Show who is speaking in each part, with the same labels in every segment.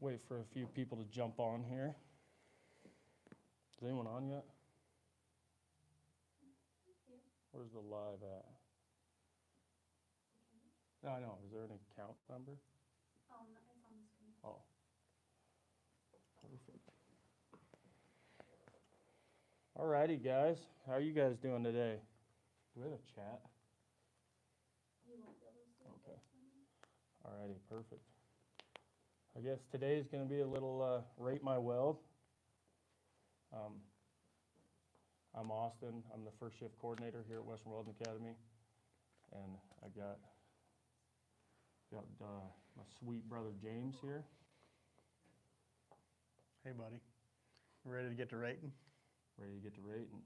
Speaker 1: Wait for a few people to jump on here. Is anyone on yet? Where's the live at? No, I know. Is there an account number?
Speaker 2: Oh, no, it's on the screen.
Speaker 1: Oh. Perfect. Alrighty, guys. How are you guys doing today? Do we have a chat?
Speaker 2: You won't be able to see it.
Speaker 1: Okay. Alrighty, perfect. I guess today is going to be a little rate my weld. I'm Austin. I'm the first shift coordinator here at Western Welding Academy, and I got my sweet brother James here.
Speaker 3: Hey, buddy. Ready to get to rating?
Speaker 1: Ready to get to rating.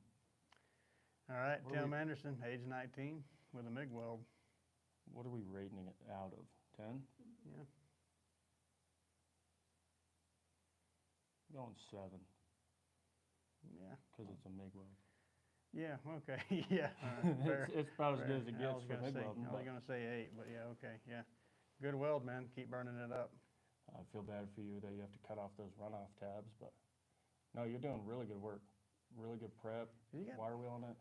Speaker 3: All right,
Speaker 1: What are
Speaker 3: Tim
Speaker 1: we-
Speaker 3: Anderson, age 19, with a MIG weld.
Speaker 1: What are we rating it out of? 10?
Speaker 3: Yeah.
Speaker 1: Going 7
Speaker 3: Yeah.
Speaker 1: because it's a MIG weld.
Speaker 3: Yeah, okay, yeah. All right, fair,
Speaker 1: It's about as
Speaker 3: fair.
Speaker 1: good as it
Speaker 3: I
Speaker 1: gets
Speaker 3: was
Speaker 1: for
Speaker 3: gonna
Speaker 1: MIG
Speaker 3: say-
Speaker 1: welding.
Speaker 3: I was gonna say 8, but yeah, okay, yeah. Good weld, man. Keep burning it up.
Speaker 1: I feel bad for you that you have to cut off those runoff tabs, but no, you're doing really good work. Really good prep.
Speaker 3: Have you got,
Speaker 1: Wire wheel on it.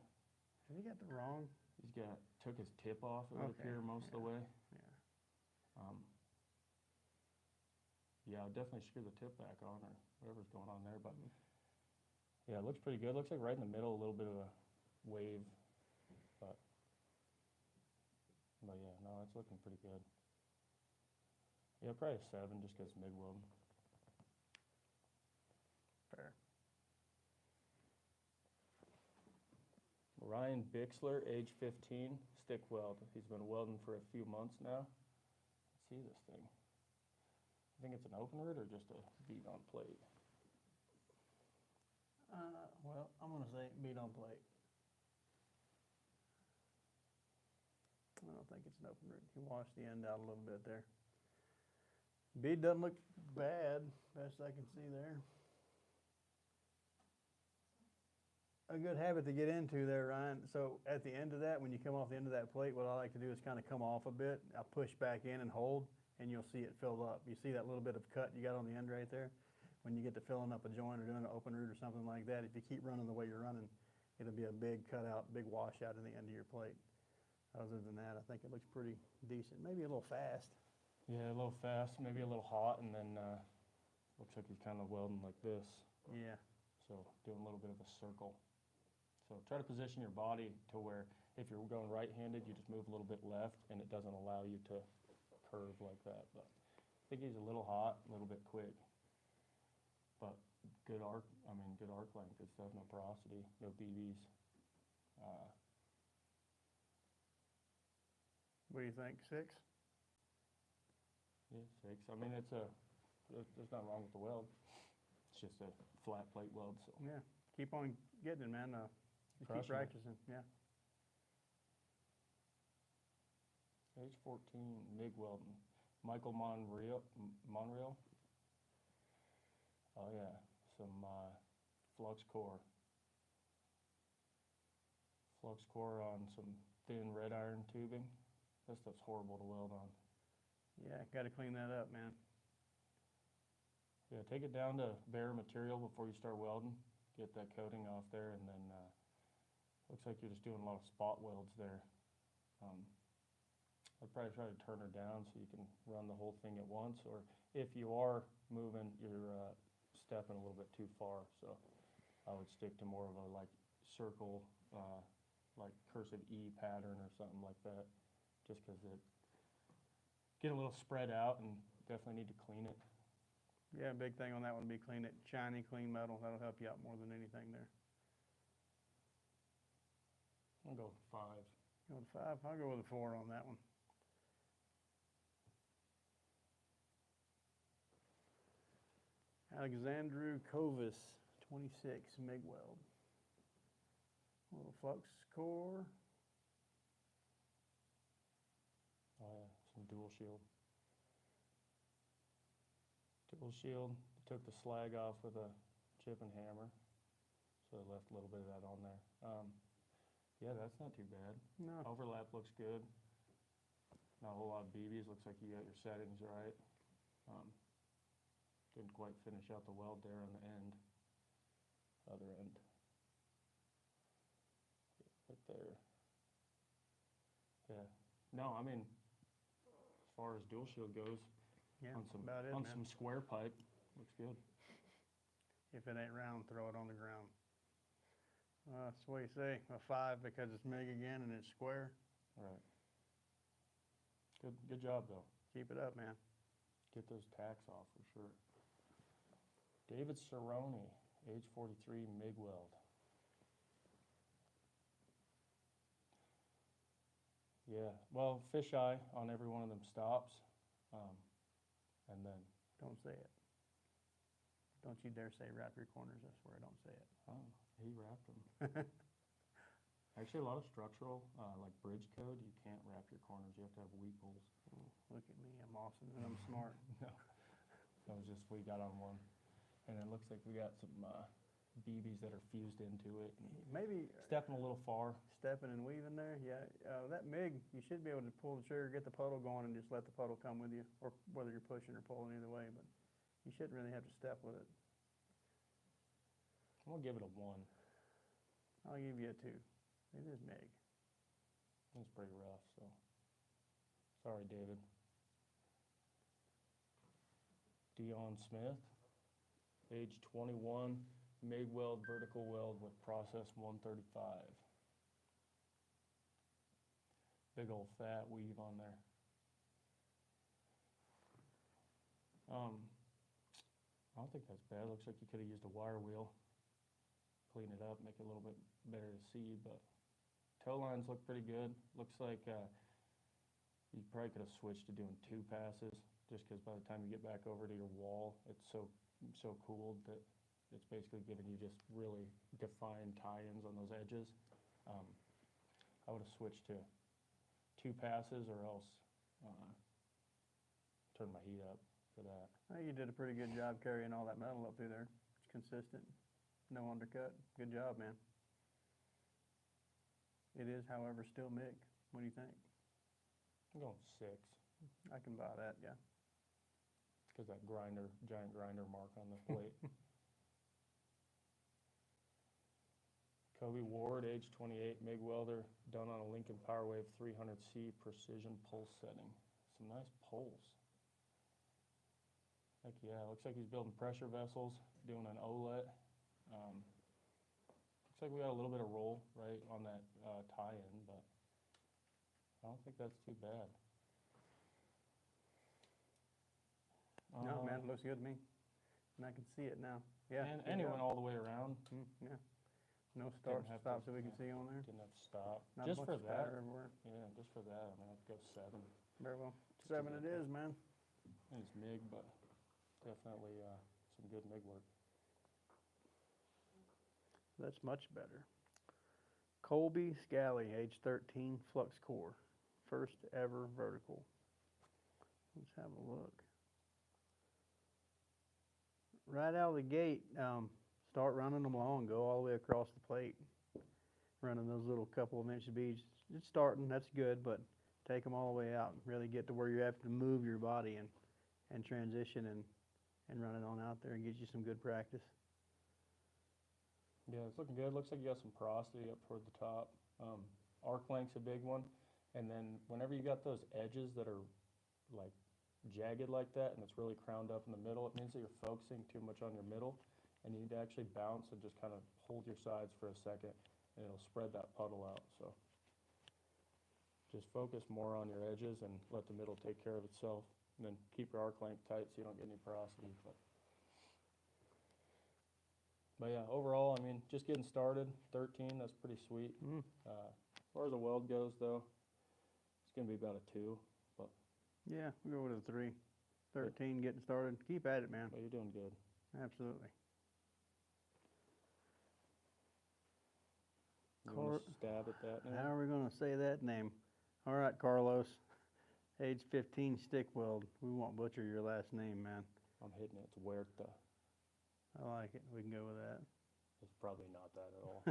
Speaker 3: have you got the wrong?
Speaker 1: He's took his tip off, it would
Speaker 3: Okay,
Speaker 1: appear, most of the way.
Speaker 3: Yeah.
Speaker 1: Yeah, I'll definitely screw the tip back on or whatever's going on there, but yeah, it looks pretty good. Looks like right in the middle, a little bit of a wave, but yeah, no, it's looking pretty good. Yeah, probably a 7 just because MIG weld.
Speaker 3: Fair.
Speaker 1: Ryan Bixler, age 15, stick weld. He's been welding for a few months now. Let's see this thing. I think it's an open root or just a bead on plate.
Speaker 3: Well, I'm gonna say bead on plate. I don't think it's an open root. He washed the end out a little bit there. Bead doesn't look bad, best I can see there. A good habit to get into there, Ryan. So at the end of that, when you come off the end of that plate, what I like to do is kind of come off a bit. I'll push back in and hold, and you'll see it fill up. You see that little bit of cut you got on the end right there? When you get to filling up a joint or doing an open root or something like that, if you keep running the way you're running, it'll be a big cutout, big washout in the end of your plate. Other than that, I think it looks pretty decent. Maybe a little fast.
Speaker 1: Yeah, a little fast, maybe a little hot, and then looks like he's kind of welding like this.
Speaker 3: Yeah.
Speaker 1: So doing a little bit of a circle. So try to position your body to where if you're going right-handed, you just move a little bit left, and it doesn't allow you to curve like that. But I think he's a little hot, a little bit quick. But good arc length and stuff, no porosity, no BBs.
Speaker 3: What do you think, 6?
Speaker 1: Yeah, 6. I mean, there's nothing wrong with the weld. It's just a flat plate weld, so.
Speaker 3: Yeah. Keep on getting it, man. Keep
Speaker 1: Crushing it.
Speaker 3: practicing, yeah.
Speaker 1: Age 14, MIG welding. Michael Monreal. Oh yeah, some flux core. Flux core on some thin red iron tubing. That stuff's horrible to weld on.
Speaker 3: Yeah, got to clean that up, man.
Speaker 1: Yeah, take it down to bare material before you start welding. Get that coating off there, and then looks like you're just doing a lot of spot welds there. I'd probably try to turn her down so you can run the whole thing at once, or if you are moving, you're stepping a little bit too far. So I would stick to more of a like circle, like cursive E pattern or something like that, just because it get a little spread out and definitely need to clean it.
Speaker 3: Yeah, big thing on that one would be clean it. Shiny, clean metal. That'll help you out more than anything there.
Speaker 1: I'll go with 5.
Speaker 3: Go with 5? I'll go with a 4 on that one. Alexandru Kovis, 26, MIG weld. A little flux core.
Speaker 1: Oh yeah, some dual shield. Dual shield, took the slag off with a chip and hammer, so I left a little bit of that on there. Yeah, that's not too bad.
Speaker 3: No.
Speaker 1: Overlap looks good. Not a whole lot of BBs, looks like you got your settings right. quite finish out the weld there on the end, other end. Right there. Yeah, no, I mean, as far as dual shield goes,
Speaker 3: Yeah,
Speaker 1: on some,
Speaker 3: about it,
Speaker 1: on
Speaker 3: man.
Speaker 1: some square pipe, looks good.
Speaker 3: If it ain't round, throw it on the ground. That's what you say, a 5 because it's MIG again and it's square.
Speaker 1: Right. Good job though.
Speaker 3: Keep it up, man.
Speaker 1: Get those tacks off for sure. David Cerrone, age 43, MIG weld. Yeah, well, fisheye on every one of them stops, and then,
Speaker 3: Don't say it. Don't you dare say wrap your corners, I swear, don't say it.
Speaker 1: oh, he wrapped them. Actually, a lot of structural, like bridge code, you can't wrap your corners, you have to have weep holes.
Speaker 3: Look at me, I'm awesome and I'm smart.
Speaker 1: No, that was just, we got on one, and it looks like we got some, BBs that are fused into it.
Speaker 3: Maybe
Speaker 1: Stepping a little far.
Speaker 3: stepping and weaving there, yeah. That MIG, you should be able to pull the trigger, get the puddle going, and just let the puddle come with you, or whether you're pushing or pulling, either way, but you shouldn't really have to step with it.
Speaker 1: I'm gonna give it a 1.
Speaker 3: I'll give you a 2. It is MIG.
Speaker 1: It's pretty rough, so. Sorry, David. Dion Smith, age 21, MIG weld, vertical weld with process 135. Big old fat weave on there. I don't think that's bad. Looks like you could have used a wire wheel. Clean it up, make it a little bit better to see, but toe lines look pretty good. Looks like you probably could have switched to doing 2 passes, just because by the time you get back over to your wall, it's so cooled that it's basically giving you just really defined tie-ins on those edges. I would have switched to 2 passes or else turn my heat up for that.
Speaker 3: I think you did a pretty good job carrying all that metal up through there. It's consistent, no undercut. Good job, man. It is, however, still MIG. What do you think?
Speaker 1: I'm going 6,
Speaker 3: I can buy that, yeah.
Speaker 1: because that giant grinder mark on the plate. Kobe Ward, age 28, MIG welder, done on a Lincoln PowerWave 300C precision pulse setting. Some nice pulse. Heck yeah, looks like he's building pressure vessels, doing an OLET. Looks like we got a little bit of roll right on that tie-in, but I don't think that's too bad.
Speaker 3: No, man, it looks good to me. And I can see it now. Yeah.
Speaker 1: And he went all the way around.
Speaker 3: Yeah. No starts,
Speaker 1: have to-
Speaker 3: stops that we can see on there.
Speaker 1: Didn't have to stop.
Speaker 3: Not a
Speaker 1: Just
Speaker 3: bunch
Speaker 1: for
Speaker 3: of
Speaker 1: that,
Speaker 3: spatter everywhere.
Speaker 1: yeah, just for that, I mean, I'd go 7.
Speaker 3: Very well.
Speaker 1: Just to
Speaker 3: 7
Speaker 1: get
Speaker 3: it is, man.
Speaker 1: And it's MIG, but definitely some good MIG work.
Speaker 3: That's much better. Colby Scally, age 13, flux core. First ever vertical. Let's have a look. Right out of the gate, start running them along, go all the way across the plate. Running those little couple of inch beads. Just starting, that's good, but take them all the way out and really get to where you have to move your body and transition and run it on out there and get you some good practice.
Speaker 1: Yeah, it's looking good. Looks like you got some porosity up toward the top. Arc length's a big one. And then whenever you got those edges that are like jagged like that and it's really crowned up in the middle, it means that you're focusing too much on your middle and you need to actually bounce and just kind of hold your sides for a second and it'll spread that puddle out. So just focus more on your edges and let the middle take care of itself. And then keep your arc length tight so you don't get any porosity. But yeah, overall, I mean, just getting started, 13, that's pretty sweet. As far as the weld goes, though, it's going to be about a 2. But
Speaker 3: Yeah, we'll go with a 3. 13, getting started. Keep at it, man.
Speaker 1: you're doing good.
Speaker 3: Absolutely.
Speaker 1: You want to stab at that now?
Speaker 3: How are we going to say that name? All right, Carlos. Age 15, stick weld. We won't butcher your last name, man.
Speaker 1: I'm hitting it. It's Huerta.
Speaker 3: I like it. We can go with that.
Speaker 1: It's probably not that at all.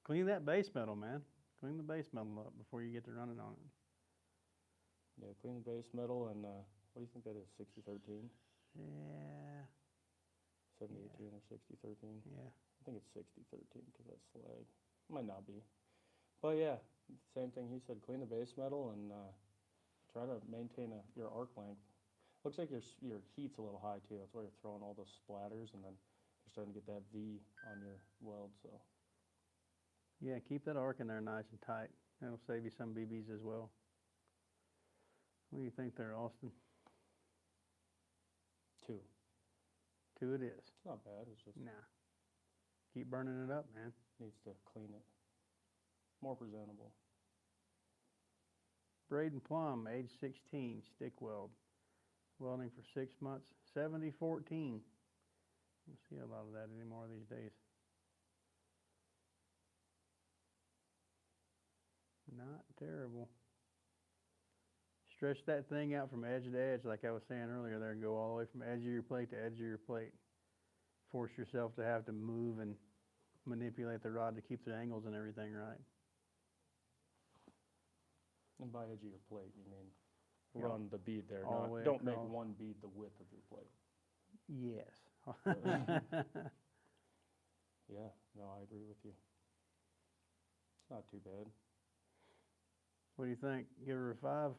Speaker 3: Clean that base metal, man. Clean the base metal up before you get to running on it.
Speaker 1: Yeah, clean the base metal and what do you think that is, 6013?
Speaker 3: Yeah,
Speaker 1: 70-18 or 60-13.
Speaker 3: yeah.
Speaker 1: I think it's 60-13 because that's slag. Might not be. But yeah, same thing he said, clean the base metal and try to maintain your arc length. Looks like your heat's a little high too. That's why you're throwing all those splatters and then you're starting to get that V on your weld. So
Speaker 3: Yeah, keep that arc in there nice and tight. That'll save you some BBs as well. What do you think there, Austin?
Speaker 1: 2.
Speaker 3: 2 it is.
Speaker 1: It's not bad. It's just
Speaker 3: Nah. Keep burning it up, man.
Speaker 1: needs to clean it. More presentable.
Speaker 3: Braden Plum, age 16, stick weld. Welding for 6 months, 70-14. Don't see a lot of that anymore these days. Not terrible. Stretch that thing out from edge to edge, like I was saying earlier there, go all the way from edge of your plate to edge of your plate. Force yourself to have to move and manipulate the rod to keep the angles and everything right.
Speaker 1: And by edge of your plate, you mean
Speaker 3: Yeah.
Speaker 1: run the bead there.
Speaker 3: All the way
Speaker 1: Don't make
Speaker 3: across.
Speaker 1: one bead the width of your plate.
Speaker 3: Yes.
Speaker 1: Yeah, no, I agree with you. It's not too bad.
Speaker 3: What do you think? Give her a 5?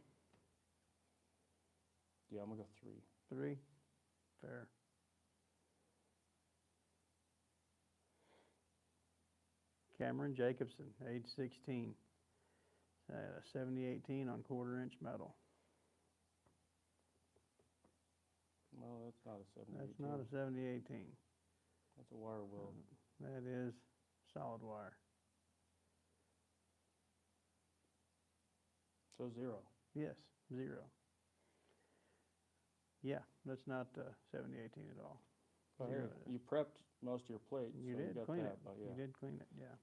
Speaker 1: Yeah, I'm gonna go 3.
Speaker 3: 3? Fair. Cameron Jacobson, age 16. A 70-18 on 1/4 inch metal.
Speaker 1: Well, that's not a 70-18.
Speaker 3: That's not a 70-18.
Speaker 1: That's a wire weld.
Speaker 3: That is solid wire.
Speaker 1: So 0.
Speaker 3: Yes, 0. Yeah, that's not 70-18 at all.
Speaker 1: But
Speaker 3: Zero
Speaker 1: hey,
Speaker 3: it is.
Speaker 1: you prepped most of your plate,
Speaker 3: You
Speaker 1: so
Speaker 3: did
Speaker 1: you got
Speaker 3: clean
Speaker 1: that,
Speaker 3: it.
Speaker 1: but yeah,
Speaker 3: You did clean it, yeah.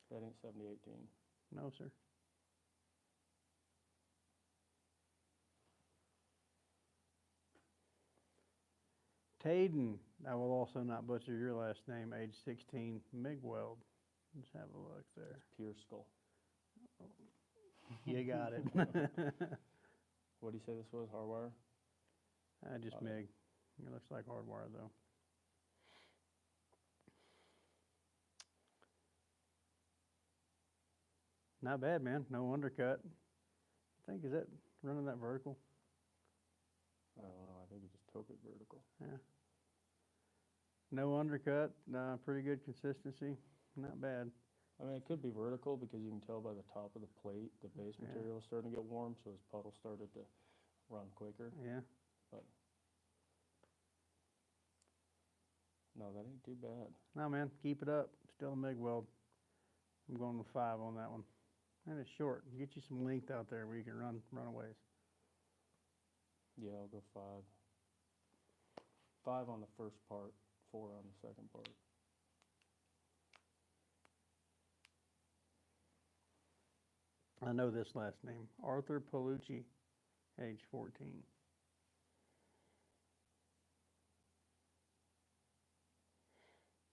Speaker 1: that ain't 70-18.
Speaker 3: No, sir. Taden, I will also not butcher your last name, age 16, MIG weld. Let's have a look there.
Speaker 1: It's pure skull.
Speaker 3: You got it.
Speaker 1: What do you say this was, hardwire?
Speaker 3: Just
Speaker 1: Oh,
Speaker 3: MIG. It looks like hardwire though. Not bad, man. No undercut. I think, is that running that vertical?
Speaker 1: I don't know, I think you just took it vertical.
Speaker 3: Yeah. No undercut. Pretty good consistency. Not bad.
Speaker 1: I mean, it could be vertical because you can tell by the top of the plate, the base
Speaker 3: Yeah.
Speaker 1: material is starting to get warm, so his puddle started to run quicker.
Speaker 3: Yeah.
Speaker 1: No, that ain't too bad.
Speaker 3: No, man. Keep it up. Still a MIG weld. I'm going with 5 on that one. And it's short. Get you some length out there where you can run a ways.
Speaker 1: Yeah, I'll go 5. 5 on the first part, 4 on the second part.
Speaker 3: I know this last name. Arthur Palucci, age 14.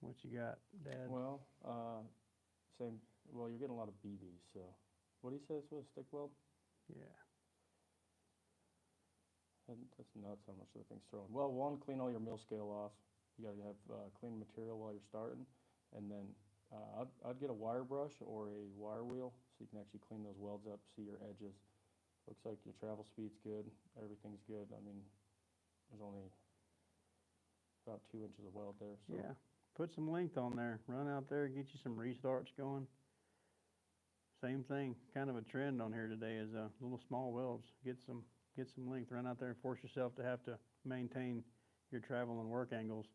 Speaker 3: What you got, Dad?
Speaker 1: Well, same. Well, you're getting a lot of BBs, so. What do you say this was, stick weld?
Speaker 3: Yeah.
Speaker 1: That's nuts how much the thing's throwing. Well, one, clean all your mill scale off. You gotta have clean material while you're starting. And then I'd get a wire brush or a wire wheel so you can actually clean those welds up, see your edges. Looks like your travel speed's good, everything's good. I mean, there's only about 2 inches of weld there, so.
Speaker 3: Yeah. Put some length on there. Run out there, get you some restarts going. Same thing. Kind of a trend on here today is little small welds. Get some length. Run out there and force yourself to have to maintain your travel and work angles.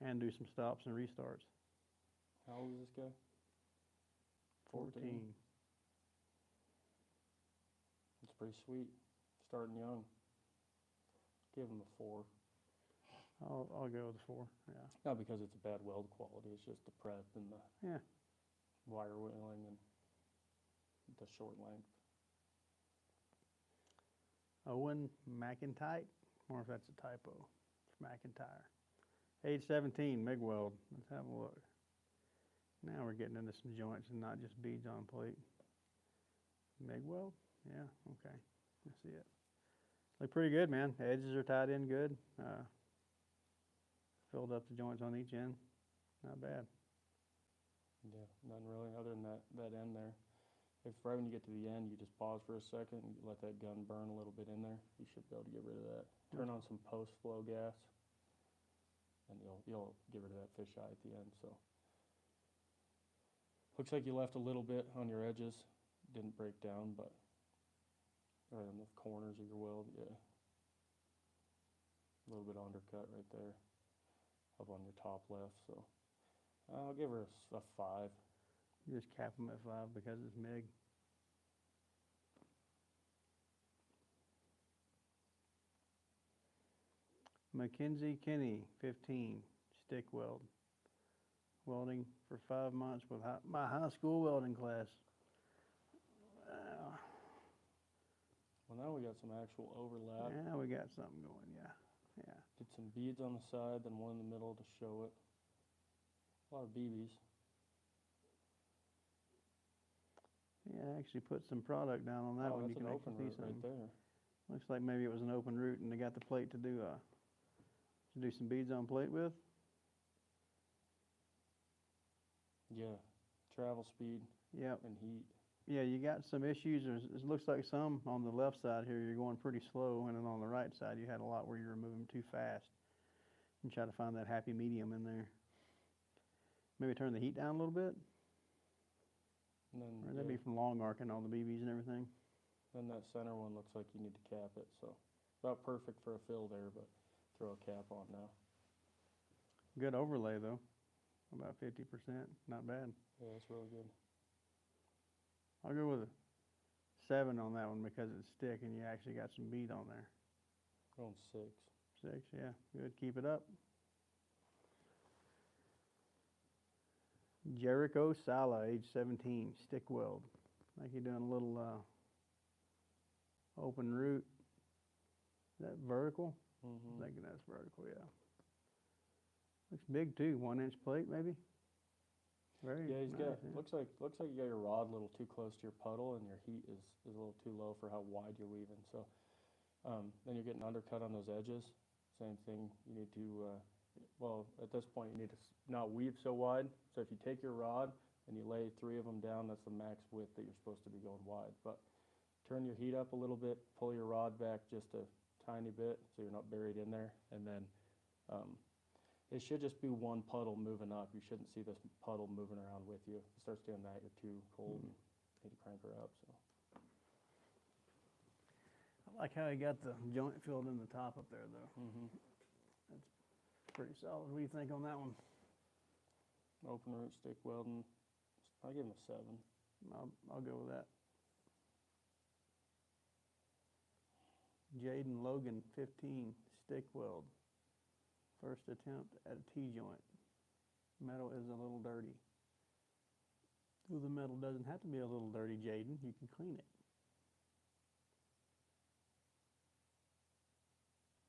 Speaker 3: And do some stops and restarts.
Speaker 1: How old is this guy?
Speaker 3: 14.
Speaker 1: It's pretty sweet. Starting young. Give him a 4.
Speaker 3: I'll go with 4. Yeah.
Speaker 1: Not because it's a bad weld quality, it's just the prep and the
Speaker 3: Yeah.
Speaker 1: wire wheeling and the short length.
Speaker 3: Owen McIntyre. I wonder if that's a typo. It's McIntyre. Age 17, MIG weld. Let's have a look. Now we're getting into some joints and not just beads on plate. MIG weld? Yeah, okay. I see it. Look pretty good, man. The edges are tied in good. Filled up the joints on each end. Not bad.
Speaker 1: Yeah, nothing really other than that end there. If right when you get to the end, you just pause for a second and you let that gun burn a little bit in there, you should be able to get rid of that. Turn on some post flow gas, and you'll get rid of that fisheye at the end. So looks like you left a little bit on your edges, didn't break down, but right on the corners of your weld, yeah, a little bit undercut right there, up on your top left. So I'll give her a 5.
Speaker 3: You just cap them at 5 because it's MIG. Mackenzie Kinney, 15, stick weld. Welding for 5 months with my high school welding class.
Speaker 1: Well, now we got some actual overlap.
Speaker 3: Yeah, we got something going, yeah.
Speaker 1: Did some beads on the side, then one in the middle to show it. A lot of BBs.
Speaker 3: Yeah, I actually put some product down on that one.
Speaker 1: That's
Speaker 3: You can
Speaker 1: an
Speaker 3: actually
Speaker 1: open
Speaker 3: see
Speaker 1: root right
Speaker 3: something.
Speaker 1: there.
Speaker 3: Looks like maybe it was an open root and they got the plate to do some beads on plate with.
Speaker 1: Yeah, travel speed
Speaker 3: Yep.
Speaker 1: and heat.
Speaker 3: Yeah, you got some issues. It looks like some on the left side here, you're going pretty slow, and then on the right side, you had a lot where you were moving too fast. And try to find that happy medium in there. Maybe turn the heat down a little bit,
Speaker 1: And then,
Speaker 3: or that'd be from long arcing all the BBs and everything.
Speaker 1: then that center one looks like you need to cap it. So about perfect for a fill there, but throw a cap on now.
Speaker 3: Good overlay though, about 50%, not bad.
Speaker 1: Yeah, that's really good.
Speaker 3: I'll go with a 7 on that one because it's stick and you actually got some bead on there.
Speaker 1: Going 6.
Speaker 3: 6, yeah, good. Keep it up. Jericho Sala, age 17, stick weld. Like you're doing a little open root. Is that vertical?
Speaker 1: Mm-hmm.
Speaker 3: I'm thinking that's vertical, yeah. Looks big too, 1-inch plate maybe. Very
Speaker 1: Yeah, he's
Speaker 3: nice,
Speaker 1: got.
Speaker 3: yeah.
Speaker 1: Looks like you got your rod a little too close to your puddle, and your heat is a little too low for how wide you're weaving. So then you're getting undercut on those edges. Same thing. You need to. Well, at this point, you need to not weave so wide. So if you take your rod and you lay 3 of them down, that's the max width that you're supposed to be going wide. But turn your heat up a little bit, pull your rod back just a tiny bit so you're not buried in there, and then it should just be one puddle moving up. You shouldn't see this puddle moving around with you. If it starts doing that, you're too cold and need to crank her up. So
Speaker 3: I like how he got the joint filled in the top up there though.
Speaker 1: mm-hmm.
Speaker 3: Pretty solid. What do you think on that one?
Speaker 1: Open root stick welding, I'll give him a 7.
Speaker 3: I'll go with that. Jaden Logan, 15, stick weld. First attempt at a T-joint. Metal is a little dirty. Ooh, the metal doesn't have to be a little dirty, Jaden. You can clean it.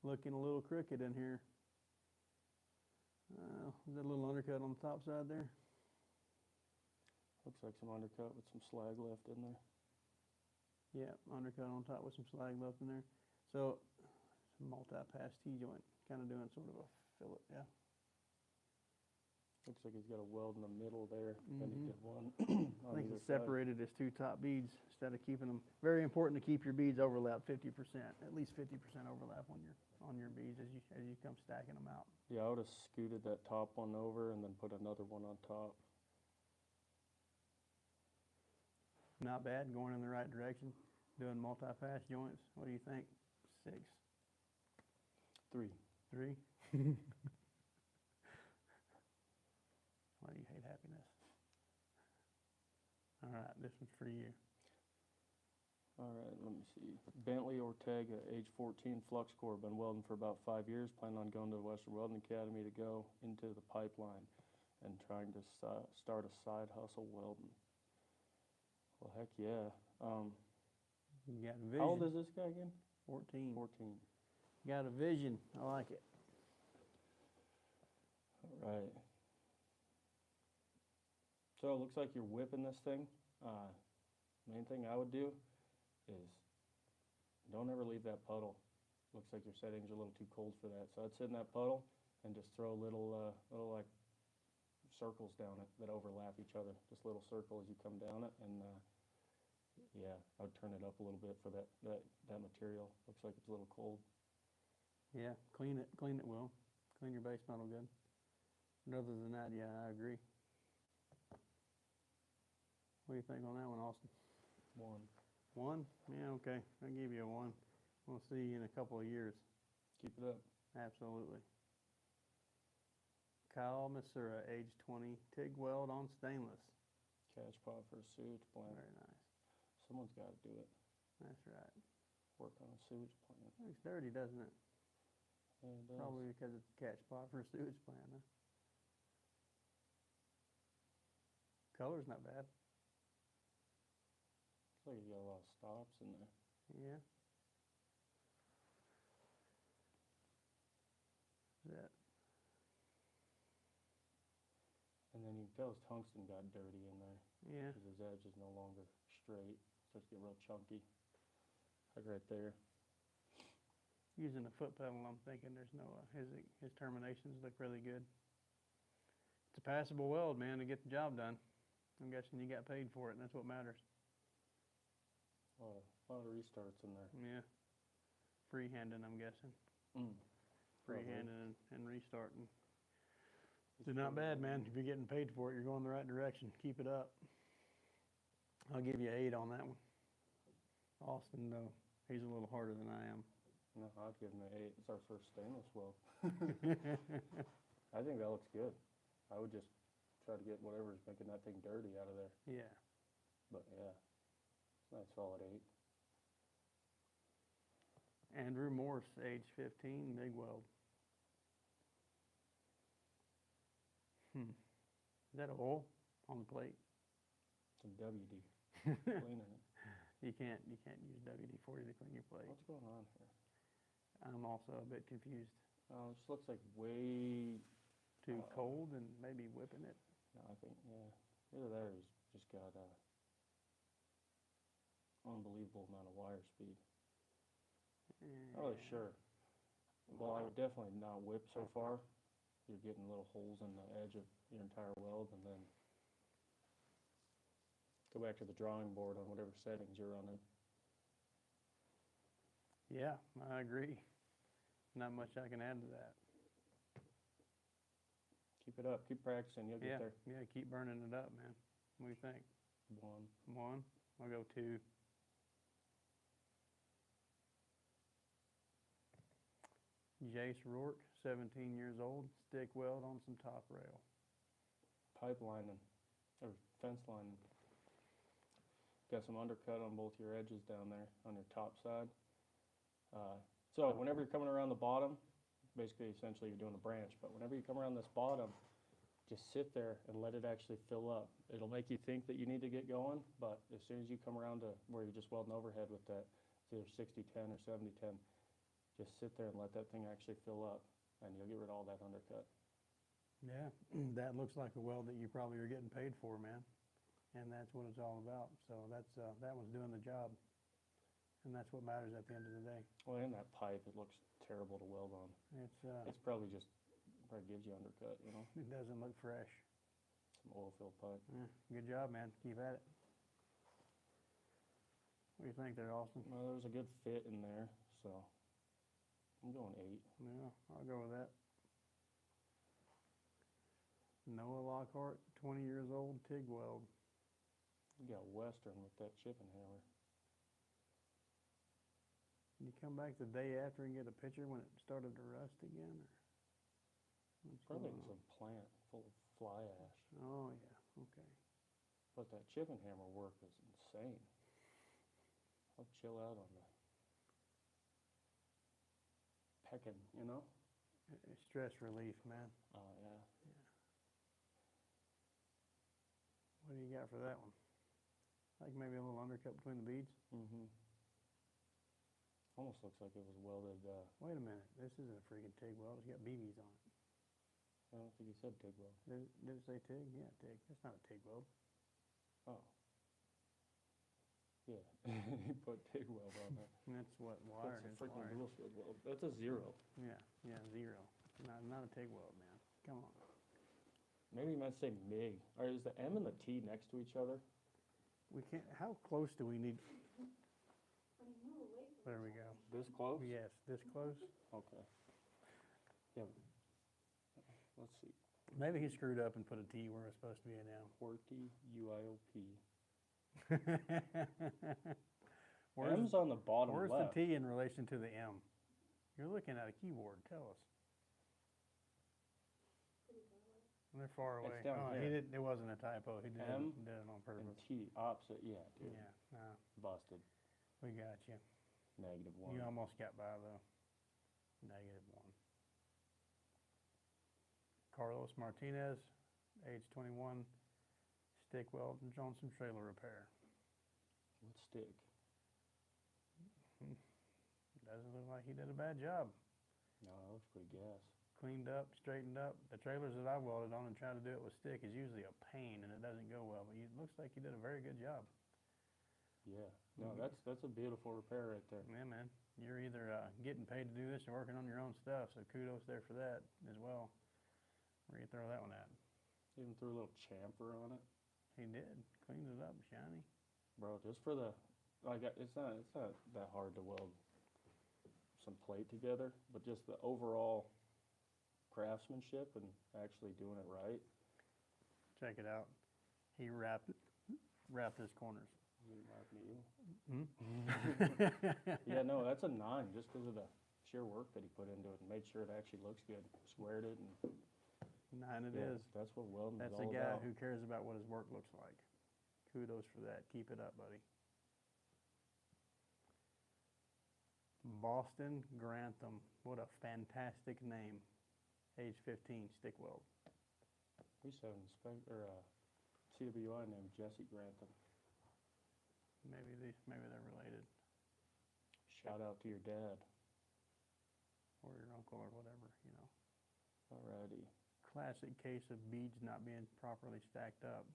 Speaker 3: Looking a little crooked in here. Is that a little undercut on the top side there?
Speaker 1: Looks like some undercut with some slag left in there.
Speaker 3: Yeah, undercut on top with some slag left in there. So, multi-pass T-joint, kind of doing sort of a fillet, yeah.
Speaker 1: Looks like he's got a weld in the middle there. Then he did one
Speaker 3: I
Speaker 1: on
Speaker 3: think
Speaker 1: either
Speaker 3: he
Speaker 1: side.
Speaker 3: separated his 2 top beads instead of keeping them. Very important to keep your beads overlapped 50%, at least 50% overlap on your beads as you come stacking them out.
Speaker 1: Yeah, I would have scooted that top one over and then put another one on top.
Speaker 3: Not bad, going in the right direction, doing multi-pass joints. What do you think? 6,
Speaker 1: 3.
Speaker 3: 3? Why do you hate happiness? All right, this one's for you.
Speaker 1: All right, let me see. Bentley Ortega, age 14, flux core, been welding for about 5 years, planning on going to the Western Welding Academy to go into the pipeline and trying to start a side hustle welding. Well, heck yeah.
Speaker 3: You got a vision.
Speaker 1: How old is this guy again?
Speaker 3: 14.
Speaker 1: 14.
Speaker 3: Got a vision. I like it.
Speaker 1: All right. So it looks like you're whipping this thing. Main thing I would do is don't ever leave that puddle. looks like your settings are a little too cold for that. So I'd sit in that puddle and just throw little like circles down it that overlap each other. Just little circle as you come down it, and yeah, I would turn it up a little bit for that material. Looks like it's a little cold.
Speaker 3: Yeah, clean it, Will. Clean your base metal good. But other than that, yeah, I agree. What do you think on that one, Austin?
Speaker 1: 1.
Speaker 3: 1? Yeah, okay. I'll give you a 1. We'll see you in a couple of years.
Speaker 1: Keep it up.
Speaker 3: Absolutely. Kyle Masura, age 20, TIG weld on stainless.
Speaker 1: Catch pot for a sewage plant.
Speaker 3: Very nice.
Speaker 1: Someone's got to do it.
Speaker 3: That's right.
Speaker 1: Work on a sewage plant.
Speaker 3: Looks dirty, doesn't it?
Speaker 1: Yeah, it does.
Speaker 3: Probably because it's a catch pot for a sewage plant, huh? Color's not bad.
Speaker 1: Looks like you got a lot of stops in there.
Speaker 3: Yeah. That.
Speaker 1: And then you can tell his tungsten got dirty in there
Speaker 3: Yeah.
Speaker 1: because his edge is no longer straight. Starts to get real chunky. Like right there.
Speaker 3: Using a foot pedal, I'm thinking there's no, his terminations look really good. It's a passable weld, man, to get the job done. I'm guessing you got paid for it, and that's what matters.
Speaker 1: A lot of restarts in there.
Speaker 3: Yeah. Freehanding, I'm guessing.
Speaker 1: Probably.
Speaker 3: Freehanding and restarting. It's not bad, man. If you're getting paid for it, you're going the right direction. Keep it up. I'll give you an 8 on that one. Austin, though, he's a little harder than I am.
Speaker 1: No, I'd give him an 8. It's our first stainless weld. I think that looks good. I would just try to get whatever's making that thing dirty out of there.
Speaker 3: Yeah.
Speaker 1: But yeah, it's a nice solid 8.
Speaker 3: Andrew Morse, age 15, MIG weld. Is that oil on the plate?
Speaker 1: Some WD cleaning it.
Speaker 3: You can't use WD-40 to clean your plate.
Speaker 1: What's going on here?
Speaker 3: I'm also a bit confused.
Speaker 1: It just looks like way
Speaker 3: Too cold and maybe whipping it.
Speaker 1: No, I think, yeah. Either there he's just got a unbelievable amount of wire speed. Not really sure. Well, I would definitely not whip so far. You're getting little holes in the edge of your entire weld, and then go back to the drawing board on whatever settings you're running.
Speaker 3: Yeah, I agree. Not much I can add to that.
Speaker 1: Keep it up. Keep practicing. You'll get there.
Speaker 3: Yeah, keep burning it up, man. What do you think?
Speaker 1: 1.
Speaker 3: 1? I'll go 2. Jace Rourke, 17 years old, stick weld on some top rail.
Speaker 1: Pipelining, or fence lining. Got some undercut on both your edges down there on your top side. So whenever you're coming around the bottom, basically essentially you're doing a branch, but whenever you come around this bottom, just sit there and let it actually fill up. It'll make you think that you need to get going, but as soon as you come around to where you're just welding overhead with that, it's either 60-10 or 70-10, just sit there and let that thing actually fill up, and you'll get rid of all that undercut.
Speaker 3: Yeah, that looks like a weld that you probably are getting paid for, man. And that's what it's all about. So that's that one's doing the job. And that's what matters at the end of the day.
Speaker 1: Well, in that pipe, it looks terrible to weld on. It's probably gives you undercut, you know?
Speaker 3: It doesn't look fresh.
Speaker 1: Some oil-filled pipe.
Speaker 3: Yeah, good job, man. Keep at it. What do you think there, Austin?
Speaker 1: Well, there was a good fit in there, so I'm going 8.
Speaker 3: Yeah, I'll go with that. Noah Lockhart, 20 years old, TIG weld.
Speaker 1: You got Western with that chipping hammer.
Speaker 3: Did you come back the day after and get a picture when it started to rust again? Or
Speaker 1: Probably in some plant full of fly ash.
Speaker 3: Oh, yeah, okay.
Speaker 1: But that chipping hammer work is insane. I'll chill out on the pecking, you know?
Speaker 3: Stress relief, man.
Speaker 1: Oh, yeah.
Speaker 3: What do you got for that one? Like maybe a little undercut between the beads?
Speaker 1: Mm-hmm. Almost looks like it was welded.
Speaker 3: Wait a minute, this isn't a freaking TIG weld. It's got BBs on it.
Speaker 1: I don't think you said TIG weld.
Speaker 3: Did it say TIG? Yeah, TIG. That's not a TIG weld.
Speaker 1: Oh. Yeah, he put TIG weld on there.
Speaker 3: And that's what wire
Speaker 1: That's a
Speaker 3: is
Speaker 1: freaking
Speaker 3: wire.
Speaker 1: dual field weld. That's a 0.
Speaker 3: Yeah, 0. Not a TIG weld, man. Come on.
Speaker 1: Maybe you might say MIG. Or is the M and the T next to each other?
Speaker 3: We can't, how close do we need?
Speaker 2: When you move away from
Speaker 3: There we go.
Speaker 1: This close?
Speaker 3: Yes, this close?
Speaker 1: Okay. Yeah. Let's see.
Speaker 3: Maybe he screwed up and put a T where it's supposed to be an M.
Speaker 1: QWERTY UIOP.
Speaker 3: Where's,
Speaker 1: M's on the bottom
Speaker 3: where's
Speaker 1: left.
Speaker 3: the T in relation to the M? You're looking at a keyboard, tell us.
Speaker 2: pretty far away.
Speaker 3: They're far away.
Speaker 1: It's down
Speaker 3: Oh,
Speaker 1: here.
Speaker 3: it wasn't a typo, he did
Speaker 1: M
Speaker 3: it on
Speaker 1: And
Speaker 3: purpose.
Speaker 1: T opposite. Yeah, dude.
Speaker 3: Yeah, no,
Speaker 1: Busted.
Speaker 3: we got you.
Speaker 1: -1.
Speaker 3: You almost got by though. -1. Carlos Martinez, age 21, stick weld and Johnson trailer repair.
Speaker 1: What stick?
Speaker 3: Doesn't look like he did a bad job.
Speaker 1: No, that looks pretty gas.
Speaker 3: Cleaned up, straightened up. The trailers that I welded on and tried to do it with stick is usually a pain and it doesn't go well, but it looks like he did a very good job.
Speaker 1: Yeah. No,
Speaker 3: Mhm.
Speaker 1: that's a beautiful repair right there.
Speaker 3: Yeah, man. You're either getting paid to do this or working on your own stuff, so kudos there for that as well. Where you throw that one at?
Speaker 1: Even threw a little chamfer on it.
Speaker 3: He did. Cleaned it up, shiny.
Speaker 1: Bro, just for the, like, it's not that hard to weld some plate together, but just the overall craftsmanship and actually doing it right.
Speaker 3: Check it out. He wrapped his corners.
Speaker 1: Does it remind me of you?
Speaker 3: Hmm?
Speaker 1: Yeah, no, that's a 9 just because of the sheer work that he put into it and made sure it actually looks good. Squared it and
Speaker 3: 9 it
Speaker 1: yeah,
Speaker 3: is.
Speaker 1: that's what welding
Speaker 3: That's
Speaker 1: is
Speaker 3: a
Speaker 1: all
Speaker 3: guy
Speaker 1: about.
Speaker 3: who cares about what his work looks like. Kudos for that. Keep it up, buddy. Boston Grantham. What a fantastic name. Age 15, stick weld.
Speaker 1: We used to have a CWI named Jesse Grantham.
Speaker 3: Maybe they're related,
Speaker 1: Shout out to your dad.
Speaker 3: or your uncle or whatever, you know.
Speaker 1: Alrighty.
Speaker 3: Classic case of beads not being properly stacked up.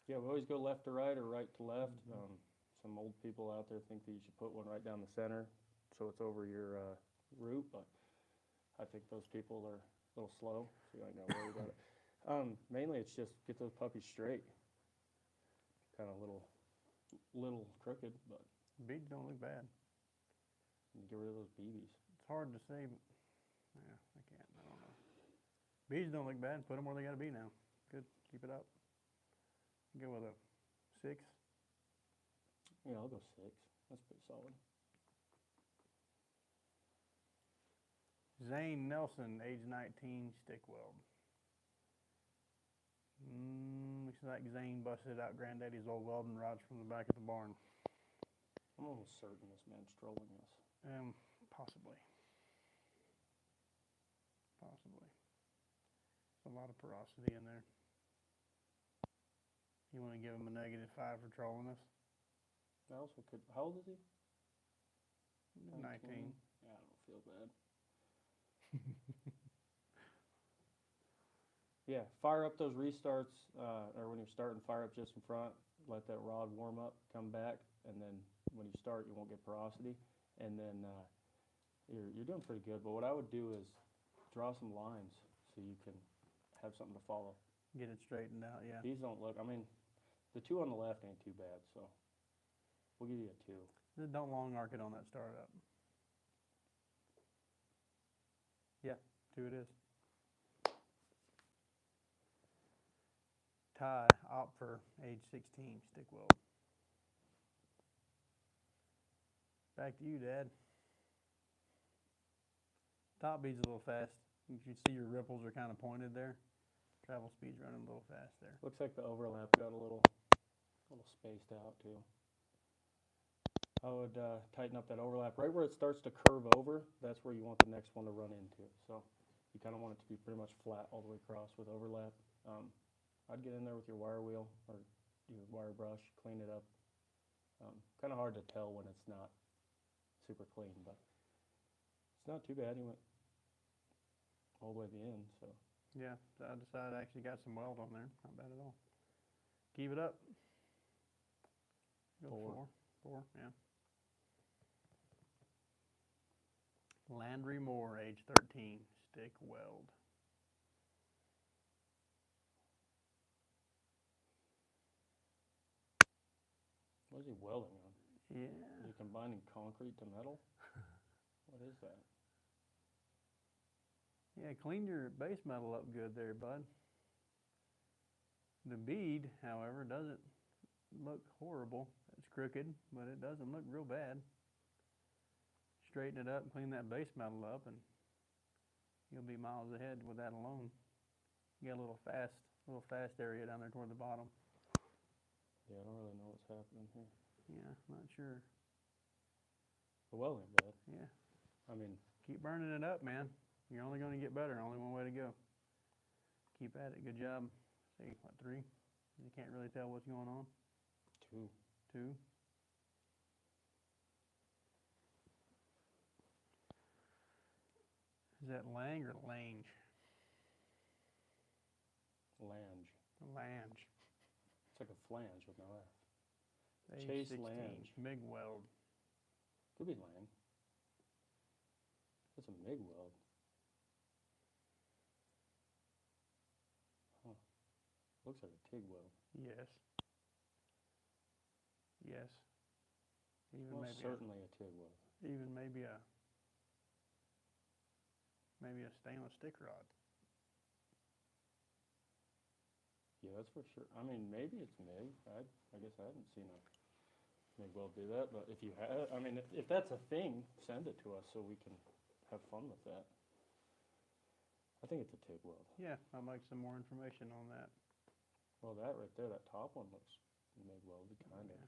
Speaker 1: Yeah, we always go left to right or right to left.
Speaker 3: Mhm.
Speaker 1: Some old people out there think that you should put one right down the center so it's over your root, but I think those people are a little slow, so you ain't gotta worry about it. Mainly it's just get those puppies straight. Kind of little crooked, but
Speaker 3: Beads don't look bad.
Speaker 1: you get rid of those BBs.
Speaker 3: It's hard to say. Yeah, I can't. I don't know. Beads don't look bad. Put them where they got to be now. Good. Keep it up. Go with a 6.
Speaker 1: Yeah, I'll go 6. That's pretty solid.
Speaker 3: Zane Nelson, age 19, stick weld. Looks like Zane busted out Granddaddy's old welding rods from the back of the barn.
Speaker 1: I'm almost certain this man's trolling us.
Speaker 3: Possibly. Possibly. There's a lot of porosity in there. You want to give him a -5 for trolling us?
Speaker 1: I also could. How old is he?
Speaker 3: 19.
Speaker 1: Yeah, I don't feel bad. Yeah, fire up those restarts, or when you're starting, fire up just in front. Let that rod warm up, come back, and then when you start, you won't get porosity. And then you're doing pretty good. But what I would do is draw some lines so you can have something to follow.
Speaker 3: Get it straightened out, yeah.
Speaker 1: These don't look. I mean, the 2 on the left ain't too bad, so we'll give you a 2.
Speaker 3: Just don't long arc it on that startup. Yeah, 2 it is. Ty Opfer, age 16, stick weld. Back to you, Dad. Top bead's a little fast. You can see your ripples are kind of pointed there. Travel speed's running a little fast there.
Speaker 1: Looks like the overlap got a little spaced out too. I would tighten up that overlap right where it starts to curve over. That's where you want the next one to run into. So you kind of want it to be pretty much flat all the way across with overlap. I'd get in there with your wire wheel or your wire brush, clean it up. Kind of hard to tell when it's not super clean, but it's not too bad. He went all the way to the end, so.
Speaker 3: Yeah, I decided I actually got some weld on there. Not bad at all. Keep it up. Go
Speaker 1: Four.
Speaker 3: Four, yeah. Landry Moore, age 13, stick weld.
Speaker 1: What is he welding on?
Speaker 3: Yeah.
Speaker 1: Is he combining concrete to metal? What is that?
Speaker 3: Yeah, clean your base metal up good there, bud. The bead, however, doesn't look horrible. It's crooked, but it doesn't look real bad. Straighten it up and clean that base metal up, and you'll be miles ahead with that alone. You got a little fast area down there toward the bottom.
Speaker 1: Yeah, I don't really know what's happening here.
Speaker 3: Yeah, not sure.
Speaker 1: The welding bad.
Speaker 3: Yeah,
Speaker 1: I mean,
Speaker 3: keep burning it up, man. You're only going to get better. Only one way to go. Keep at it. Good job. See, what, 3? You can't really tell what's going on.
Speaker 1: 2.
Speaker 3: 2. Is that Lang or Lange?
Speaker 1: Lange.
Speaker 3: Lange.
Speaker 1: It's like a flange with no F.
Speaker 3: Age
Speaker 1: Chase
Speaker 3: 16.
Speaker 1: Lange.
Speaker 3: MIG weld.
Speaker 1: Could be Lang. That's a MIG weld. Huh. Looks like a TIG weld.
Speaker 3: Yes. Yes. Even
Speaker 1: Most certainly a TIG weld.
Speaker 3: even maybe a stainless stick rod.
Speaker 1: Yeah, that's for sure. I mean, maybe it's MIG. I guess I haven't seen a MIG weld do that, but if you have, I mean, if that's a thing, send it to us so we can have fun with that. I think it's a TIG weld.
Speaker 3: Yeah, I'd like some more information on that.
Speaker 1: Well, that right there, that top one looks MIG welded kind of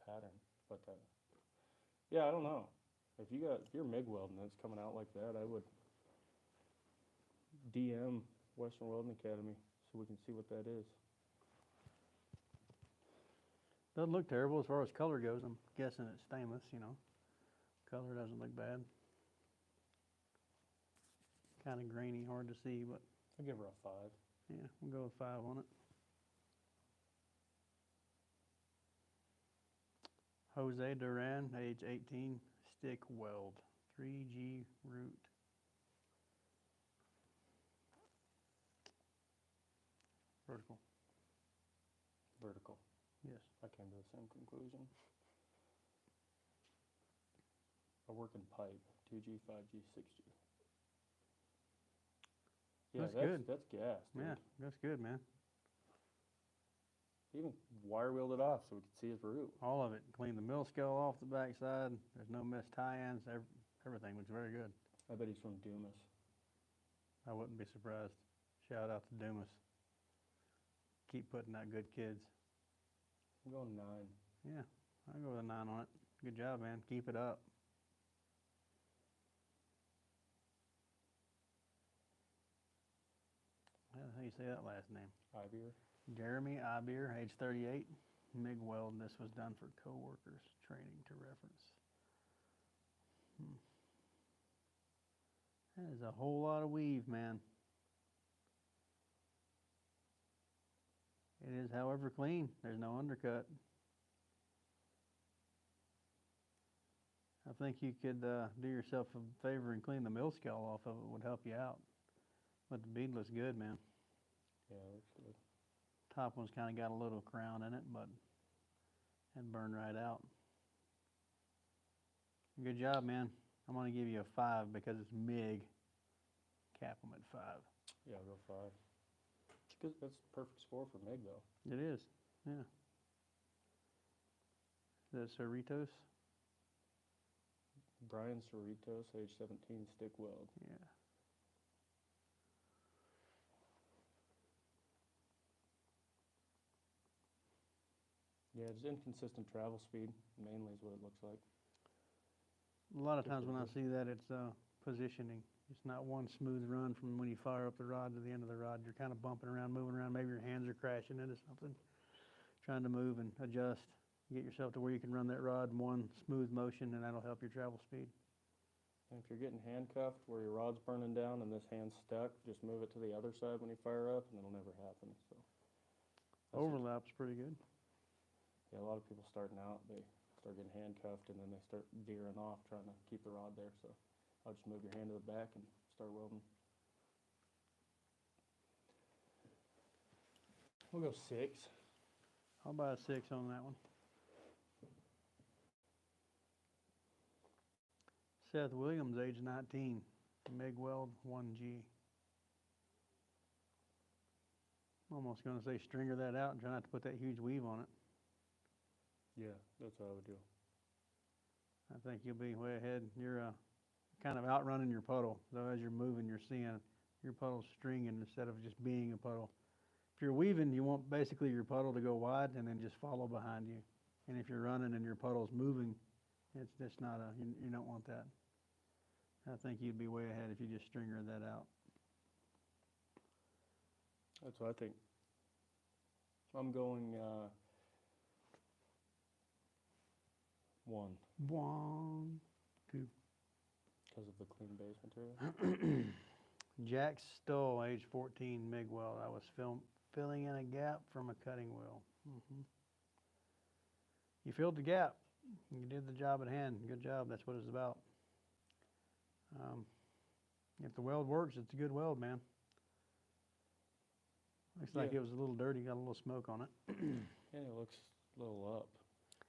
Speaker 1: pattern, but yeah, I don't know. If you're MIG welding and it's coming out like that, I would DM Western Welding Academy so we can see what that is.
Speaker 3: Doesn't look terrible as far as color goes. I'm guessing it's stainless, Color doesn't look bad. Kind of grainy, hard to see, but
Speaker 1: I'll give her a 5.
Speaker 3: yeah, we'll go with 5 on it. Jose Duran, age 18, stick weld, 3G root. Vertical.
Speaker 1: Vertical.
Speaker 3: Yes.
Speaker 1: I came to the same conclusion. A working pipe, 2G, 5G, 6G. Yeah,
Speaker 3: That's good.
Speaker 1: That's gas, dude.
Speaker 3: Yeah, that's good, man.
Speaker 1: Even wire wheeled it off so we could see his root.
Speaker 3: All of it. Clean the mill scale off the backside. There's no missed tie-ins. Everything looks very good.
Speaker 1: I bet he's from Dumas.
Speaker 3: I wouldn't be surprised. Shout out to Dumas. Keep putting out good kids.
Speaker 1: I'm going 9.
Speaker 3: Yeah, I'll go with a 9 on it. Good job, man. Keep it up. How do you say that last name?
Speaker 1: Ibeer.
Speaker 3: Jeremy Ibeer, age 38. MIG weld. This was done for co-workers. Training to reference. That is a whole lot of weave, man. It is, however, clean. There's no undercut. I think you could do yourself a favor and clean the mill scale off of it. Would help you out. But the bead looks good, man.
Speaker 1: Yeah, looks good.
Speaker 3: Top one's kind of got a little crown in it, but and burned right out. Good job, man. I'm going to give you a 5 because it's MIG. Cap them at 5.
Speaker 1: Yeah, I'll go 5. It's good. That's a perfect score for MIG, though.
Speaker 3: It is, yeah. Is that Cerritos?
Speaker 1: Brian Cerritos, age 17, stick weld.
Speaker 3: Yeah.
Speaker 1: Yeah, it's inconsistent travel speed, mainly is what it looks like.
Speaker 3: A lot of times when I see that, it's positioning. It's not one smooth run from when you fire up the rod to the end of the rod. You're kind of bumping around, moving around. Maybe your hands are crashing into something, trying to move and adjust. Get yourself to where you can run that rod in one smooth motion, and that'll help your travel speed.
Speaker 1: And if you're getting handcuffed where your rod's burning down and this hand's stuck, just move it to the other side when you fire up, and it'll never happen. So
Speaker 3: Overlap's pretty good.
Speaker 1: Yeah, a lot of people starting out, they start getting handcuffed and then they start veering off trying to keep the rod there. So I'll just move your hand to the back and start welding. We'll go 6.
Speaker 3: I'll buy a 6 on that one. Seth Williams, age 19, MIG weld 1G. I'm almost going to say stringer that out and try not to put that huge weave on it.
Speaker 1: Yeah, that's what I would do.
Speaker 3: I think you'll be way ahead. You're kind of outrunning your puddle. So as you're moving, you're seeing your puddle stringing instead of just being a puddle. If you're weaving, you want basically your puddle to go wide and then just follow behind you. And if you're running and your puddle's moving, it's not you don't want that. I think you'd be way ahead if you just stringer that out.
Speaker 1: That's what I think. I'm going 1
Speaker 3: 1, 2.
Speaker 1: because of the clean base material.
Speaker 3: Jack Stoll, age 14, MIG weld. I was filling in a gap from a cutting wheel. You filled the gap. You did the job at hand. Good job. That's what it's about. If the weld works, it's a good weld, man. Looks like
Speaker 1: Yeah.
Speaker 3: it was a little dirty. Got a little smoke on it.
Speaker 1: And it looks a little up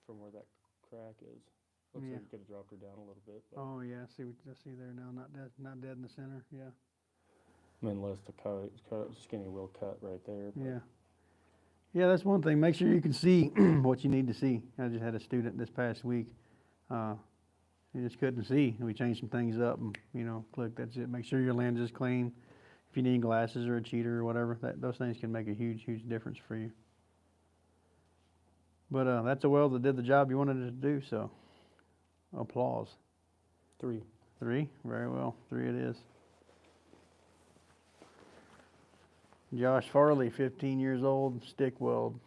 Speaker 1: from where that crack is. Looks
Speaker 3: Yeah.
Speaker 1: like you could have dropped her down a little bit. But
Speaker 3: Oh yeah, I see there now. Not dead in the center. Yeah.
Speaker 1: I mean, unless the skinny wheel cut right there. But
Speaker 3: Yeah. Yeah, that's one thing. Make sure you can see what you need to see. I just had a student this past week. He just couldn't see. We changed some things up and, click, that's it. Make sure your lens is clean. If you need glasses or a cheater or whatever, those things can make a huge, huge difference for you. But that's a weld that did the job you wanted it to do, so applause.
Speaker 1: 3.
Speaker 3: 3? Very well. 3 it is. Josh Farley, 15 years old, stick weld.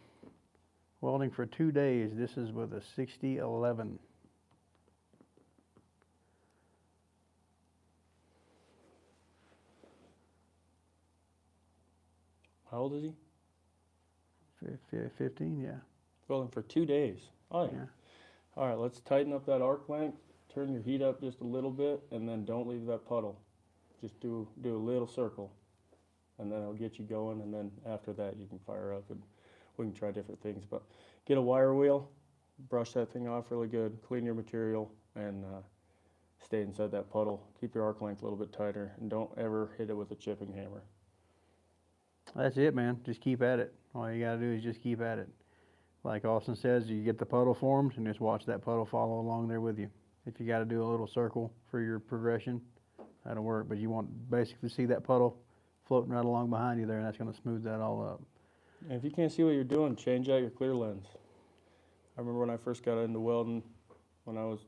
Speaker 3: Welding for 2 days. This is with a 6011.
Speaker 1: How old is he?
Speaker 3: 15, yeah.
Speaker 1: Welding for 2 days. Oh yeah.
Speaker 3: Yeah.
Speaker 1: All right, let's tighten up that arc length. Turn your heat up just a little bit, and then don't leave that puddle. Just do a little circle, and then it'll get you going. And then after that, you can fire up, and we can try different things. But get a wire wheel, brush that thing off really good, clean your material, and stay inside that puddle. Keep your arc length a little bit tighter, and don't ever hit it with a chipping hammer.
Speaker 3: That's it, man. Just keep at it. All you gotta do is just keep at it. Like Austin says, you get the puddle formed and just watch that puddle follow along there with you. If you gotta do a little circle for your progression, that'll work. But you want basically see that puddle floating right along behind you there, and that's gonna smooth that all up.
Speaker 1: And if you can't see what you're doing, change out your clear lens. I remember when I first got into welding, when I was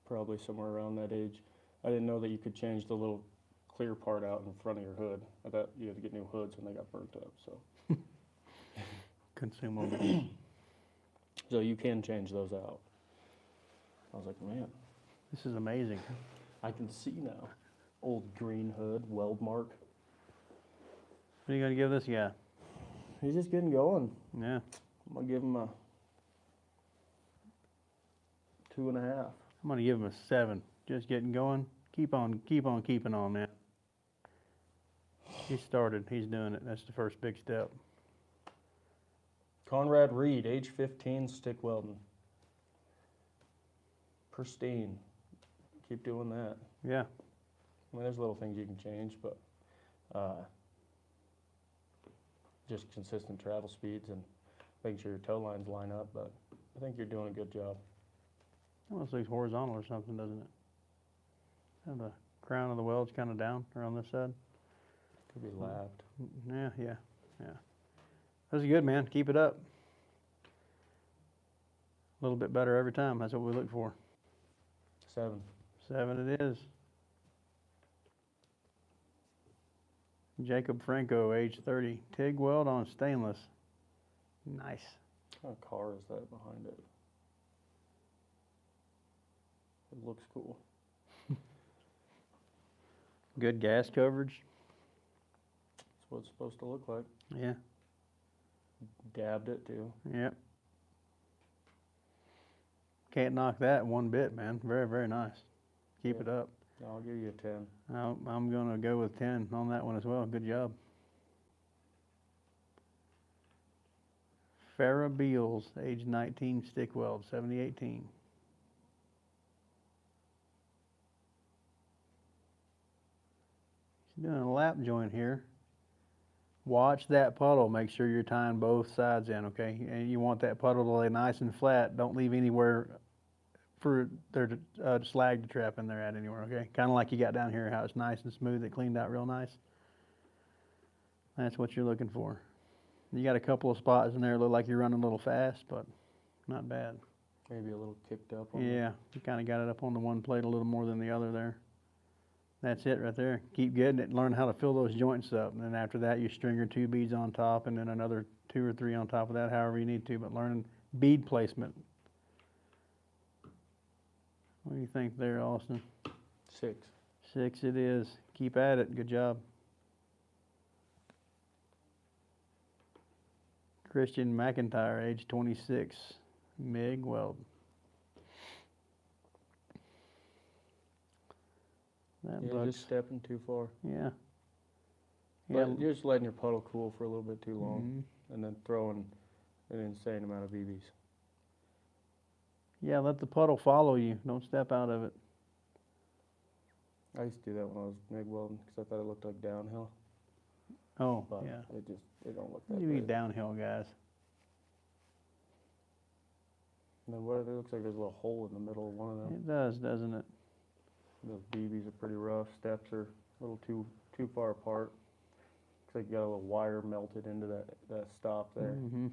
Speaker 1: probably somewhere around that age, I didn't know that you could change the little clear part out in front of your hood. I thought you had to get new hoods when they got burnt up. So,
Speaker 3: Consumable.
Speaker 1: so you can change those out. I was like, man,
Speaker 3: This is amazing.
Speaker 1: I can see now. Old green hood, weld mark.
Speaker 3: What are you gonna give this guy?
Speaker 1: He's just getting going.
Speaker 3: Yeah.
Speaker 1: I'm gonna give him a 2.5.
Speaker 3: I'm gonna give him a 7. Just getting going. Keep on keeping on, man. He started. He's doing it. That's the first big step.
Speaker 1: Conrad Reed, age 15, stick welding. Pristine. Keep doing that.
Speaker 3: Yeah.
Speaker 1: I mean, there's little things you can change, but just consistent travel speeds and making sure your toe lines line up. But I think you're doing a good job.
Speaker 3: Almost looks horizontal or something, doesn't it? And the crown of the weld's kind of down around this side.
Speaker 1: Could be lapped.
Speaker 3: Yeah. That's good, man. Keep it up. A little bit better every time. That's what we look for.
Speaker 1: 7.
Speaker 3: 7 it is. Jacob Franco, age 30. TIG weld on stainless. Nice.
Speaker 1: What kind of car is that behind it? It looks cool.
Speaker 3: Good gas coverage.
Speaker 1: That's what it's supposed to look like.
Speaker 3: Yeah.
Speaker 1: Dabbed it too.
Speaker 3: Yep. Can't knock that one bit, man. Very, very nice. Keep
Speaker 1: Yeah.
Speaker 3: it up.
Speaker 1: I'll give you a 10.
Speaker 3: I'm gonna go with 10 on that one as well. Good job. Farrah Beals, age 19, stick weld, 7018. She's doing a lap joint here. Watch that puddle. Make sure you're tying both sides in, okay? And you want that puddle to lay nice and flat. Don't leave anywhere for there to slag to trap in there at anywhere, okay? Kind of like you got down here, how it's nice and smooth. It cleaned out real nice. That's what you're looking for. You got a couple of spots in there that look like you're running a little fast, but not bad.
Speaker 1: Maybe a little kicked up on
Speaker 3: Yeah, you kind of got it up on the one plate a little more than the other there. That's it right there. Keep getting it. Learn how to fill those joints up. And then after that, you string your 2 beads on top and then another 2 or 3 on top of that, however you need to. But learning bead placement. What do you think there, Austin?
Speaker 1: 6.
Speaker 3: 6 it is. Keep at it. Good job. Christian McIntyre, age 26, MIG weld. That
Speaker 1: Yeah,
Speaker 3: bugs.
Speaker 1: just stepping too far.
Speaker 3: Yeah.
Speaker 1: But you're just letting your puddle cool for a little bit too long,
Speaker 3: Mhm.
Speaker 1: and then throwing an insane amount of BBs.
Speaker 3: Yeah, let the puddle follow you. Don't step out of it.
Speaker 1: I used to do that when I was MIG welding because I thought it looked like downhill,
Speaker 3: Oh,
Speaker 1: but
Speaker 3: yeah.
Speaker 1: it don't look that
Speaker 3: You be
Speaker 1: great.
Speaker 3: downhill, guys.
Speaker 1: And then what it looks like there's a little hole in the middle of one of them.
Speaker 3: It does, doesn't it?
Speaker 1: Those BBs are pretty rough. Steps are a little too far apart. Looks like you got a little wire melted into that stop there.
Speaker 3: Mm-hmm.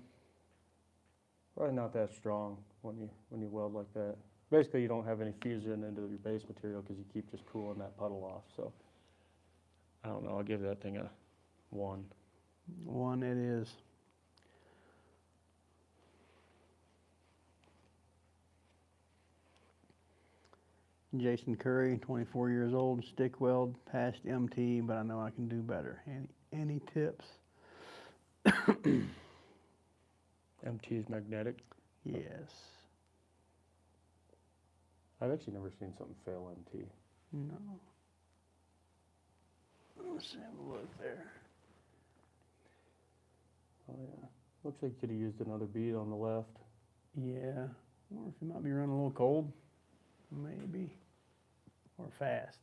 Speaker 1: Probably not that strong when you weld like that. Basically, you don't have any fusion into your base material because you keep just cooling that puddle off. So I don't know. I'll give that thing a 1.
Speaker 3: 1 it is. Jason Curry, 24 years old, stick weld, passed MT, but I know I can do better. Any tips?
Speaker 1: MT is magnetic.
Speaker 3: Yes.
Speaker 1: I've actually never seen something fail MT.
Speaker 3: No. Let's have a look there.
Speaker 1: Oh yeah. Looks like you could have used another bead on the left.
Speaker 3: Yeah. Or if you might be running a little cold, maybe. Or fast.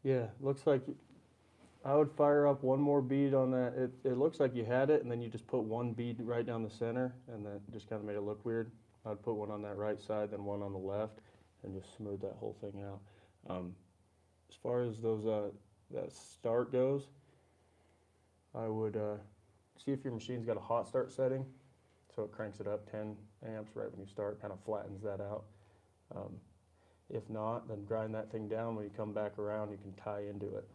Speaker 1: Yeah, looks like I would fire up one more bead on that. It looks like you had it, and then you just put one bead right down the center, and that just kind of made it look weird. I'd put one on that right side, then one on the left, and just smooth that whole thing out. As far as those that start goes, I would see if your machine's got a hot start setting, so it cranks it up 10 amps right when you start, kind of flattens that out. If not, then grind that thing down. When you come back around, you can tie into it.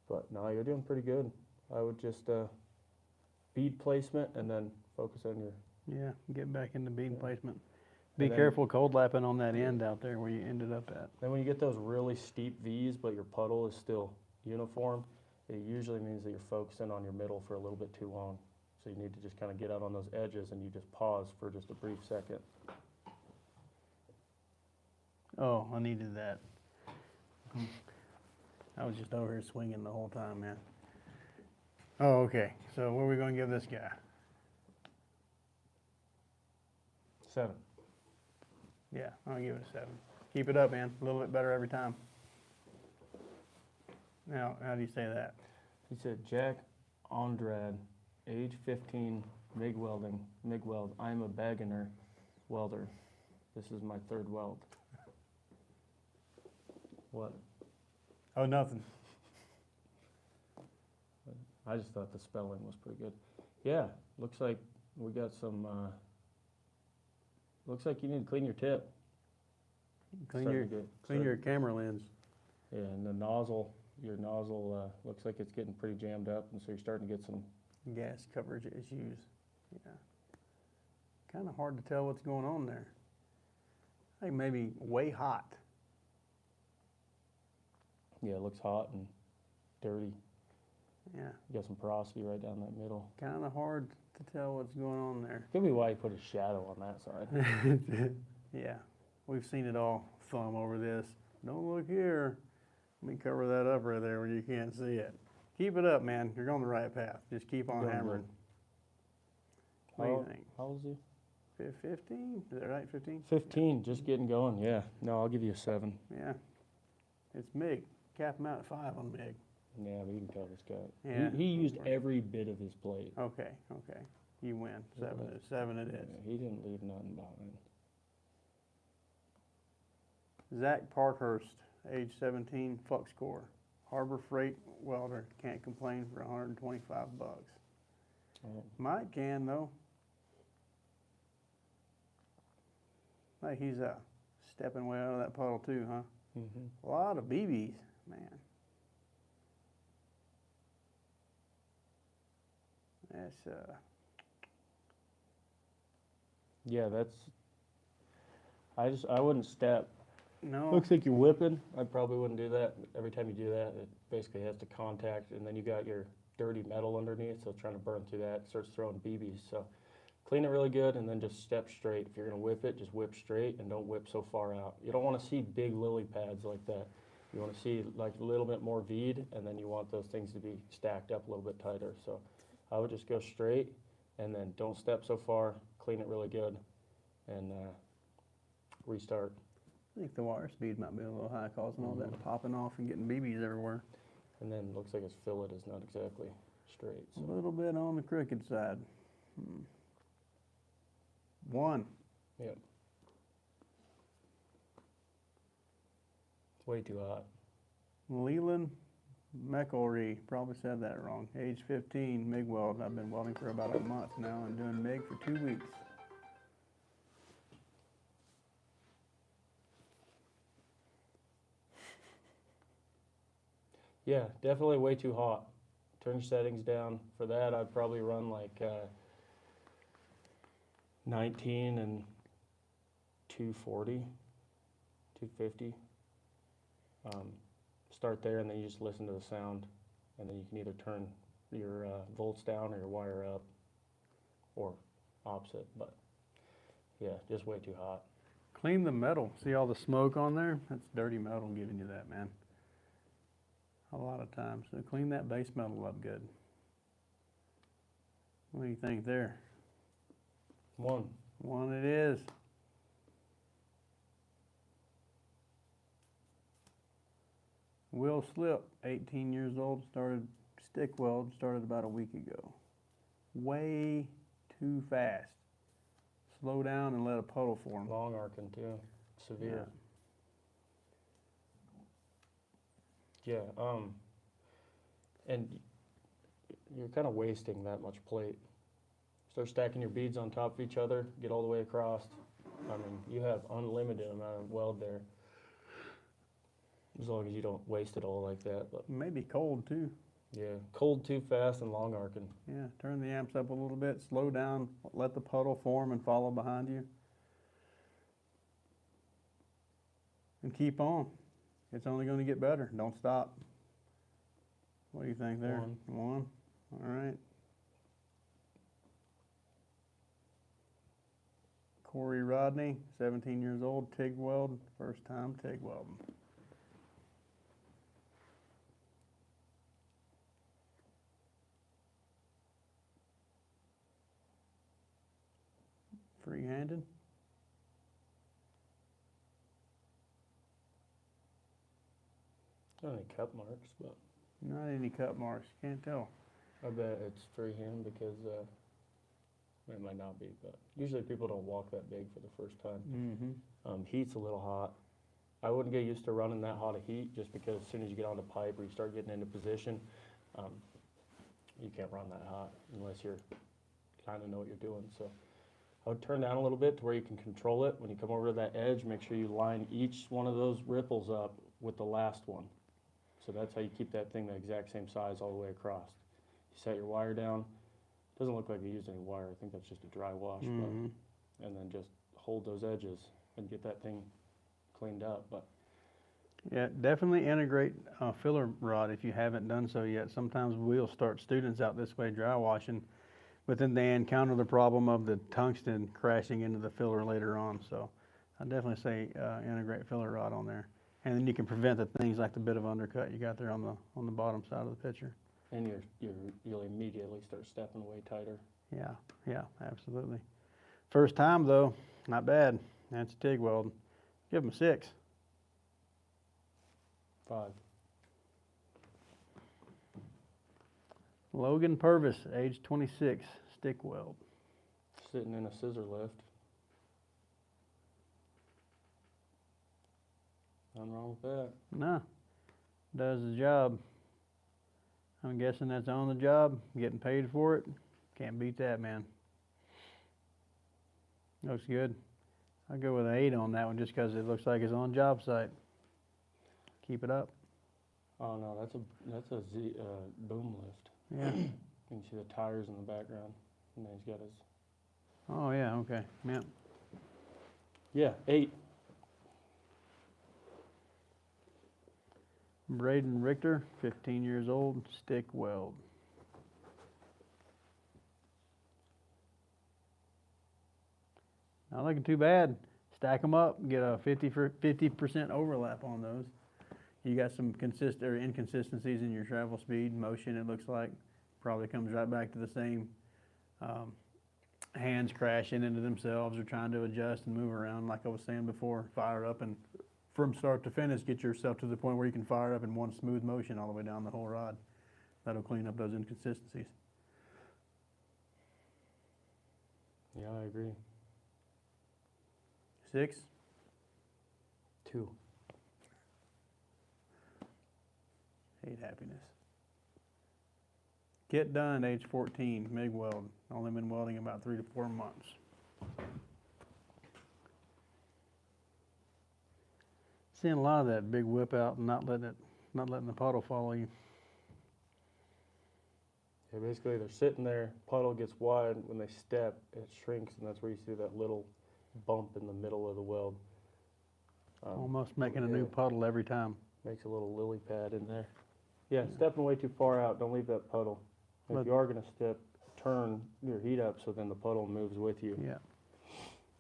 Speaker 1: But no, you're doing pretty good. I would just bead placement and then focus on your...
Speaker 3: Yeah, get back into bead
Speaker 1: Yeah.
Speaker 3: placement. Be
Speaker 1: And then-
Speaker 3: careful cold lapping on that end out there where you ended up at.
Speaker 1: Then when you get those really steep V's, but your puddle is still uniform, it usually means that you're focusing on your middle for a little bit too long. So you need to just kind of get out on those edges and you just pause for just a brief second.
Speaker 3: Oh, I needed that. I was just over here swinging the whole time, man. Oh, okay. So what are we going to give this guy?
Speaker 1: 7.
Speaker 3: Yeah, I'll give it a 7. Keep it up, man. A little bit better every time. Now, how do you say that?
Speaker 1: He said, Jack Andrade, age 15, MIG welding, MIG weld. I'm a beginner welder. This is my 3rd weld. What?
Speaker 3: Oh, nothing.
Speaker 1: I just thought the spelling was pretty good. Yeah, looks like we got some, looks like you need to clean your tip.
Speaker 3: Clean
Speaker 1: Starting
Speaker 3: your
Speaker 1: to get-
Speaker 3: clean your camera lens.
Speaker 1: Yeah, and the nozzle, your nozzle looks like it's getting pretty jammed up, and so you're starting to get some.
Speaker 3: Gas coverage issues. Yeah. Kind of hard to tell what's going on there. I think maybe way hot.
Speaker 1: Yeah, it looks hot and dirty.
Speaker 3: Yeah,
Speaker 1: You got some porosity right down that middle.
Speaker 3: kind of hard to tell what's going on there.
Speaker 1: Could be why you put a shadow on that side.
Speaker 3: Yeah, we've seen it all. Thumb over this. Don't look here. Let me cover that up right there where you can't see it. Keep it up, man. You're on the right path. Just keep on
Speaker 1: Going
Speaker 3: hammering.
Speaker 1: good.
Speaker 3: What do you think?
Speaker 1: How old is he?
Speaker 3: 15? Is that right? 15?
Speaker 1: 15, just getting going, yeah. No, I'll give you a 7.
Speaker 3: Yeah. It's MIG. Cap him out at 5 on MIG.
Speaker 1: Yeah, but you can tell this guy.
Speaker 3: Yeah.
Speaker 1: He used every bit of his plate.
Speaker 3: Okay, okay. You win.
Speaker 1: Yeah.
Speaker 3: 7 it is.
Speaker 1: Yeah, he didn't leave nothing behind.
Speaker 3: Zach Parkhurst, age 17, Flux Core. Harbor Freight welder. Can't complain for 125 bucks.
Speaker 1: Oh,
Speaker 3: Mike can, though. Like he's stepping way out of that puddle, too, huh?
Speaker 1: mm-hmm.
Speaker 3: A lot of BBs, man. That's,
Speaker 1: Yeah, I wouldn't step.
Speaker 3: no.
Speaker 1: Looks like you're whipping. I probably wouldn't do that. Every time you do that, it basically has to contact, and then you got your dirty metal underneath, so trying to burn through that, starts throwing BBs. So clean it really good, and then just step straight. If you're gonna whip it, just whip straight, and don't whip so far out. You don't want to see big lily pads like that. You want to see like a little bit more V'd, and then you want those things to be stacked up a little bit tighter. So I would just go straight, and then don't step so far. Clean it really good, and restart.
Speaker 3: I think the wire speed might be a little high, causing all that popping off and getting BBs everywhere.
Speaker 1: And then looks like his fillet is not exactly straight.
Speaker 3: A
Speaker 1: So.
Speaker 3: little bit on the crooked side. 1.
Speaker 1: Yep. It's way too hot.
Speaker 3: Leland McElree, probably said that wrong. Age 15, MIG weld. I've been welding for about a month now and doing MIG for 2 weeks.
Speaker 1: Yeah, definitely way too hot. Turn your settings down. For that, I'd probably run like 19 and 240, 250. Start there, and then you just listen to the sound, and then you can either turn your volts down or your wire up, or opposite. But yeah, just way too hot.
Speaker 3: Clean the metal. See all the smoke on there? That's dirty metal giving you that, man. A lot of times. So clean that base metal up good. What do you think there?
Speaker 1: 1.
Speaker 3: 1 it is. Will Slip, 18 years old, started stick weld, started about a week ago. Way too fast. Slow down and let a puddle form.
Speaker 1: Long arcing too. Severe. Yeah, and you're kind of wasting that much plate. Start stacking your beads on top of each other, get all the way across. I mean, you have unlimited amount of weld there, as long as you don't waste it all like that. But
Speaker 3: Maybe cold too.
Speaker 1: yeah, cold too fast and long arcing.
Speaker 3: Yeah, turn the amps up a little bit, slow down, let the puddle form and follow behind you. And keep on. It's only going to get better. Don't stop. What do you think there? 1. All right. Corey Rodney, 17 years old, TIG weld, first time TIG welding. Free-handed.
Speaker 1: Not any cup marks, but
Speaker 3: Not any cut marks. Can't tell.
Speaker 1: I bet it's freehand because it might not be. But usually people don't walk that big for the first time.
Speaker 3: Mm-hmm.
Speaker 1: Heat's a little hot. I wouldn't get used to running that hot of heat, just because as soon as you get on the pipe or you start getting into position, you can't run that hot unless you're kind of know what you're doing. So I would turn down a little bit to where you can control it. When you come over to that edge, make sure you line each one of those ripples up with the last one. So that's how you keep that thing the exact same size all the way across. You set your wire down. Doesn't look like you used any wire. I think that's just a dry wash.
Speaker 3: Mm-hmm.
Speaker 1: But, and then just hold those edges and get that thing cleaned up. But
Speaker 3: Yeah, definitely integrate filler rod if you haven't done so yet. Sometimes we'll start students out this way dry washing, but then they encounter the problem of the tungsten crashing into the filler later on. So I definitely say integrate filler rod on there, and then you can prevent the things like the bit of undercut you got there on the bottom side of the picture.
Speaker 1: And you'll immediately start stepping away tighter.
Speaker 3: Yeah, yeah, absolutely. First time though, not bad. That's TIG weld. Give them a 6.
Speaker 1: 5.
Speaker 3: Logan Purvis, age 26, stick weld.
Speaker 1: Sitting in a scissor lift. Nothing wrong with that.
Speaker 3: No, does the job. I'm guessing that's on the job, getting paid for it. Can't beat that, man. Looks good. I'll go with an 8 on that one just because it looks like it's on job site. Keep it up.
Speaker 1: Oh no, that's a boom lift.
Speaker 3: Yeah.
Speaker 1: You can see the tires in the background, and then he's got his.
Speaker 3: Oh yeah. Okay. Yeah.
Speaker 1: Yeah, 8.
Speaker 3: Braden Richter, 15 years old, stick weld. Not looking too bad. Stack them up, get a 50% overlap on those. You got some inconsistencies in your travel speed, motion, it looks like. Probably comes right back to the same hands crashing into themselves or trying to adjust and move around. Like I was saying before, fire up and from start to finish, get yourself to the point where you can fire up in one smooth motion all the way down the whole rod. That'll clean up those inconsistencies.
Speaker 1: Yeah, I agree.
Speaker 3: 6?
Speaker 1: 2.
Speaker 3: 8 happiness. Kit Dunn, age 14, MIG weld. Only been welding about 3 to 4 months. Seeing a lot of that big whip out and not letting the puddle follow you.
Speaker 1: Yeah, basically they're sitting there, puddle gets wide, when they step, it shrinks, and that's where you see that little bump in the middle of the weld.
Speaker 3: Almost making a new puddle every time.
Speaker 1: Makes a little lily pad in there. Yeah, stepping way too far out, don't leave that puddle. If you are going to step, turn your heat up so then the puddle moves with you.
Speaker 3: Yeah.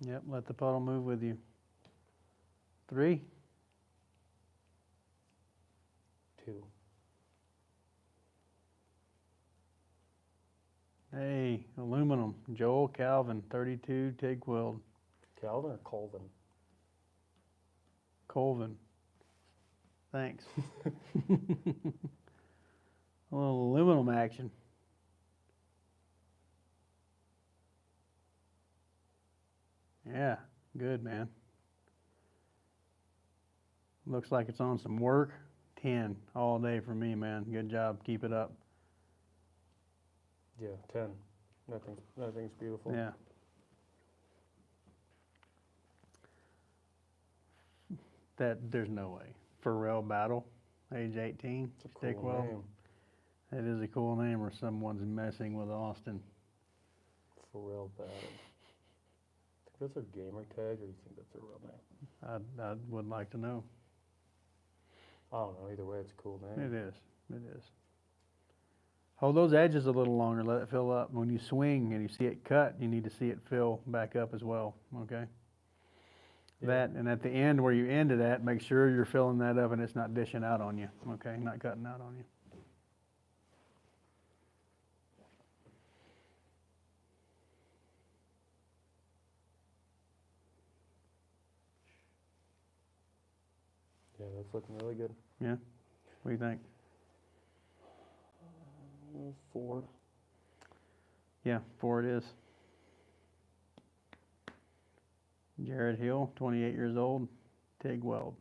Speaker 3: Yep, let the puddle move with you. 3?
Speaker 1: 2.
Speaker 3: Hey, aluminum. Joel Calvin, 32, TIG weld.
Speaker 1: Calvin or Colvin?
Speaker 3: Colvin. Thanks. A little aluminum action. Yeah, good, man. Looks like it's on some work. 10 all day for me, man. Good job. Keep it up.
Speaker 1: Yeah, 10. Nothing's beautiful.
Speaker 3: Yeah. There's no way. Pharrell Battle, age 18,
Speaker 1: It's a
Speaker 3: stick
Speaker 1: cool
Speaker 3: weld.
Speaker 1: name.
Speaker 3: That is a cool name, or someone's messing with Austin.
Speaker 1: Pharrell Battle. Think that's a gamer tag, or you think that's a real name?
Speaker 3: I would like to know.
Speaker 1: I don't know. Either way, it's a cool name.
Speaker 3: It is. It is. Hold those edges a little longer. Let it fill up. When you swing and you see it cut, you need to see it fill back up as well. Okay.
Speaker 1: Yeah.
Speaker 3: That, and at the end where you ended at, make sure you're filling that up and it's not dishing out on you. Okay, not cutting out on you.
Speaker 1: Yeah, that's looking really good.
Speaker 3: Yeah. What do you think?
Speaker 1: 4.
Speaker 3: Yeah, 4 it is. Jared Hill, 28 years old, TIG weld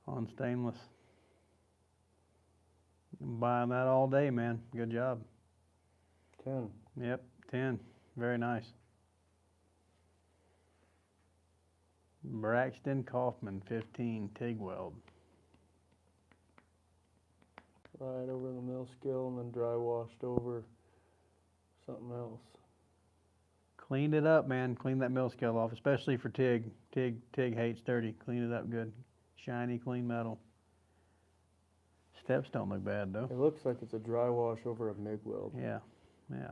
Speaker 3: on stainless. I'm buying that all day, man. Good job.
Speaker 1: 10.
Speaker 3: Yep, 10. Very nice. Braxton Kaufman, 15, TIG weld.
Speaker 1: Right over the mill scale and then dry washed over something else.
Speaker 3: Cleaned it up, man. Clean that mill scale off, especially for TIG. TIG hates dirty. Clean it up good. Shiny, clean metal. Steps don't look bad though.
Speaker 1: It looks like it's a dry wash over a MIG weld.
Speaker 3: Yeah, yeah.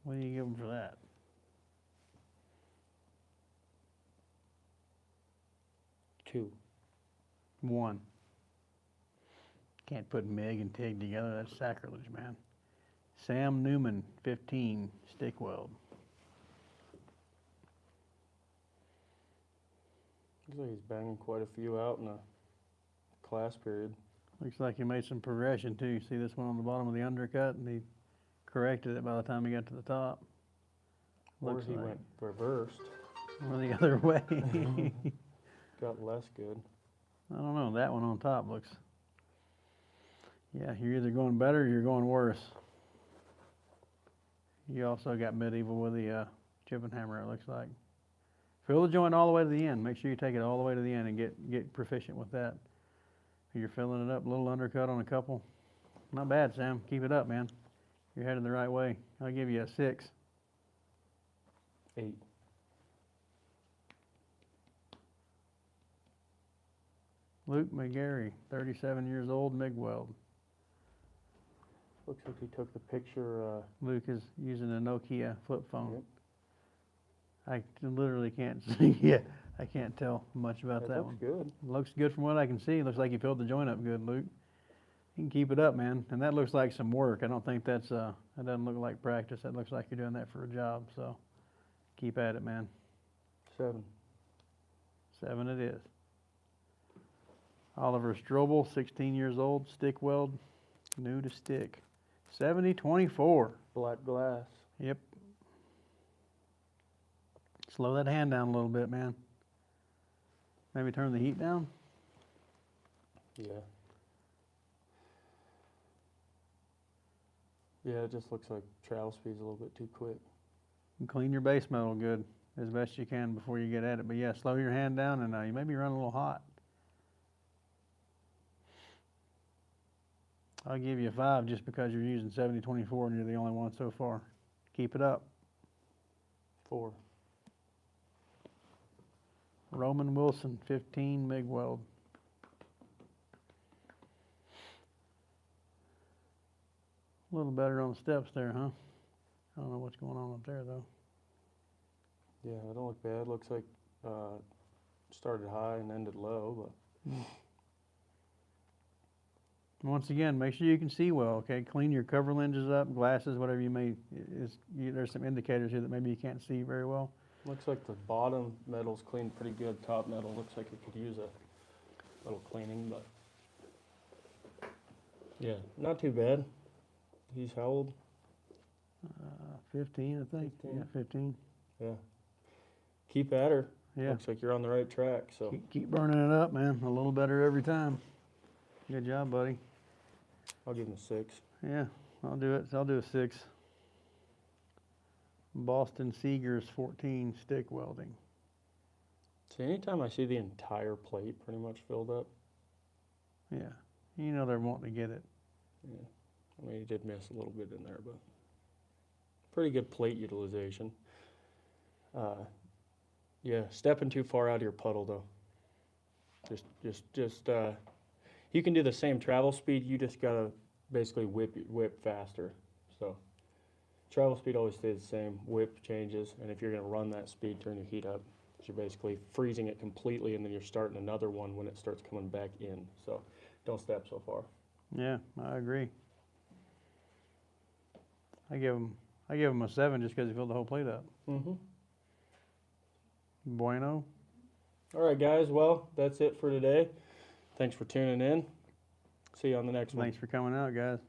Speaker 3: What do you give them for that?
Speaker 1: 2.
Speaker 3: 1. Can't put MIG and TIG together. That's sacrilege, man. Sam Newman, 15, stick weld.
Speaker 1: Looks like he's banging quite a few out in a class period.
Speaker 3: Looks like he made some progression too. You see this one on the bottom of the undercut, and he corrected it by the time he got to the top.
Speaker 1: Or
Speaker 3: Looks
Speaker 1: he
Speaker 3: like.
Speaker 1: went reversed,
Speaker 3: Or the other way.
Speaker 1: got less good.
Speaker 3: I don't know. That one on top looks. Yeah, you're either going better or you're going worse. You also got medieval with the chip and hammer, it looks like. Fill the joint all the way to the end. Make sure you take it all the way to the end and get proficient with that. You're filling it up, a little undercut on a couple. Not bad, Sam. Keep it up, man. You're headed the right way. I'll give you a 6.
Speaker 1: 8.
Speaker 3: Luke McGarry, 37 years old, MIG weld.
Speaker 1: Looks like he took the picture.
Speaker 3: Luke is using a Nokia flip phone.
Speaker 1: Yep.
Speaker 3: I literally can't see yet. I can't tell much about that one.
Speaker 1: Looks good.
Speaker 3: Looks good from what I can see. Looks like you filled the joint up good, Luke. You can keep it up, man. And that looks like some work. I don't think that doesn't look like practice. That looks like you're doing that for a job. So keep at it, man.
Speaker 1: 7.
Speaker 3: 7 it is. Oliver Strobel, 16 years old, stick weld, new to stick. 70-24.
Speaker 1: Black glass.
Speaker 3: Yep. Slow that hand down a little bit, man. Maybe turn the heat down.
Speaker 1: Yeah. Yeah, it just looks like travel speed's a little bit too quick.
Speaker 3: And clean your base metal good as best you can before you get at it. But yeah, slow your hand down, and you may be running a little hot. I'll give you a 5 just because you're using 70-24 and you're the only one so far. Keep it up.
Speaker 1: 4.
Speaker 3: Roman Wilson, 15, MIG weld. A little better on the steps there, huh? I don't know what's going on up there, though.
Speaker 1: Yeah, it don't look bad. Looks like started high and ended low, but
Speaker 3: Once again, make sure you can see well, okay? Clean your cover lenses up, glasses, whatever you may, there's some indicators here that maybe you can't see very well.
Speaker 1: looks like the bottom metal's cleaned pretty good. Top metal looks like it could use a little cleaning, but yeah, not too bad. He's how old?
Speaker 3: 15, I think.
Speaker 1: 15.
Speaker 3: Yeah, 15.
Speaker 1: Yeah. Keep at her.
Speaker 3: Yeah.
Speaker 1: Looks like you're on the right track. So
Speaker 3: Keep burning it up, man. A little better every time. Good job, buddy.
Speaker 1: I'll give him a 6.
Speaker 3: Yeah, I'll do it. I'll do a 6. Boston Seegers, 14, stick welding.
Speaker 1: See, anytime I see the entire plate pretty much filled up,
Speaker 3: Yeah, you know they're wanting to get it.
Speaker 1: yeah. I mean, he did miss a little bit in there, but pretty good plate utilization. Yeah, stepping too far out of your puddle though. Just you can do the same travel speed. You just gotta basically whip faster. So travel speed always stays the same. Whip changes, and if you're gonna run that speed, turn your heat up. You're basically freezing it completely, and then you're starting another one when it starts coming back in. So don't step so far.
Speaker 3: Yeah, I agree. I give him a 7 just because he filled the whole plate up.
Speaker 1: Mm-hmm.
Speaker 3: Bueno.
Speaker 1: All right, guys. Well, that's it for today. Thanks for tuning in. See you on the next one.
Speaker 3: Thanks for coming out, guys.